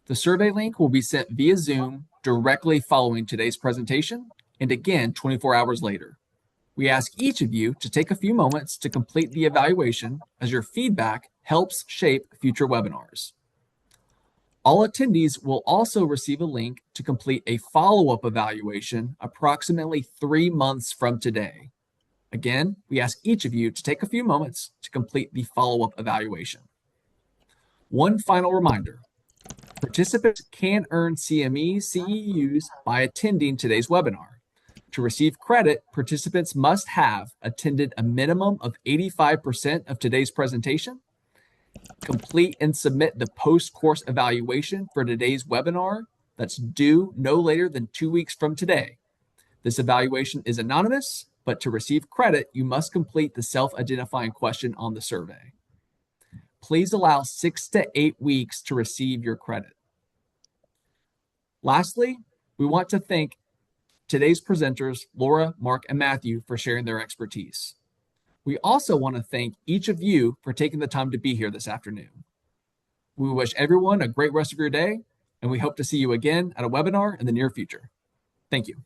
The survey link will be sent via Zoom directly following today's presentation, and again 24 hours later. We ask each of you to take a few moments to complete the evaluation, as your feedback helps shape future webinars. All attendees will also receive a link to complete a follow-up evaluation approximately 3 months from today. Again, we ask each of you to take a few moments to complete the follow-up evaluation. One final reminder, participants can earn CME CEUs by attending today's webinar. To receive credit, participants must have attended a minimum of 85% of today's presentation, complete and submit the post-course evaluation for today's webinar that's due no later than 2 weeks from today. This evaluation is anonymous, but to receive credit, you must complete the self-identifying question on the survey. Please allow 6 to 8 weeks to receive your credit. Lastly, we want to thank today's presenters, Laura, Mark, and Matthew, for sharing their expertise. We also want to thank each of you for taking the time to be here this afternoon. We wish everyone a great rest of your day, and we hope to see you again at a webinar in the near future. Thank you.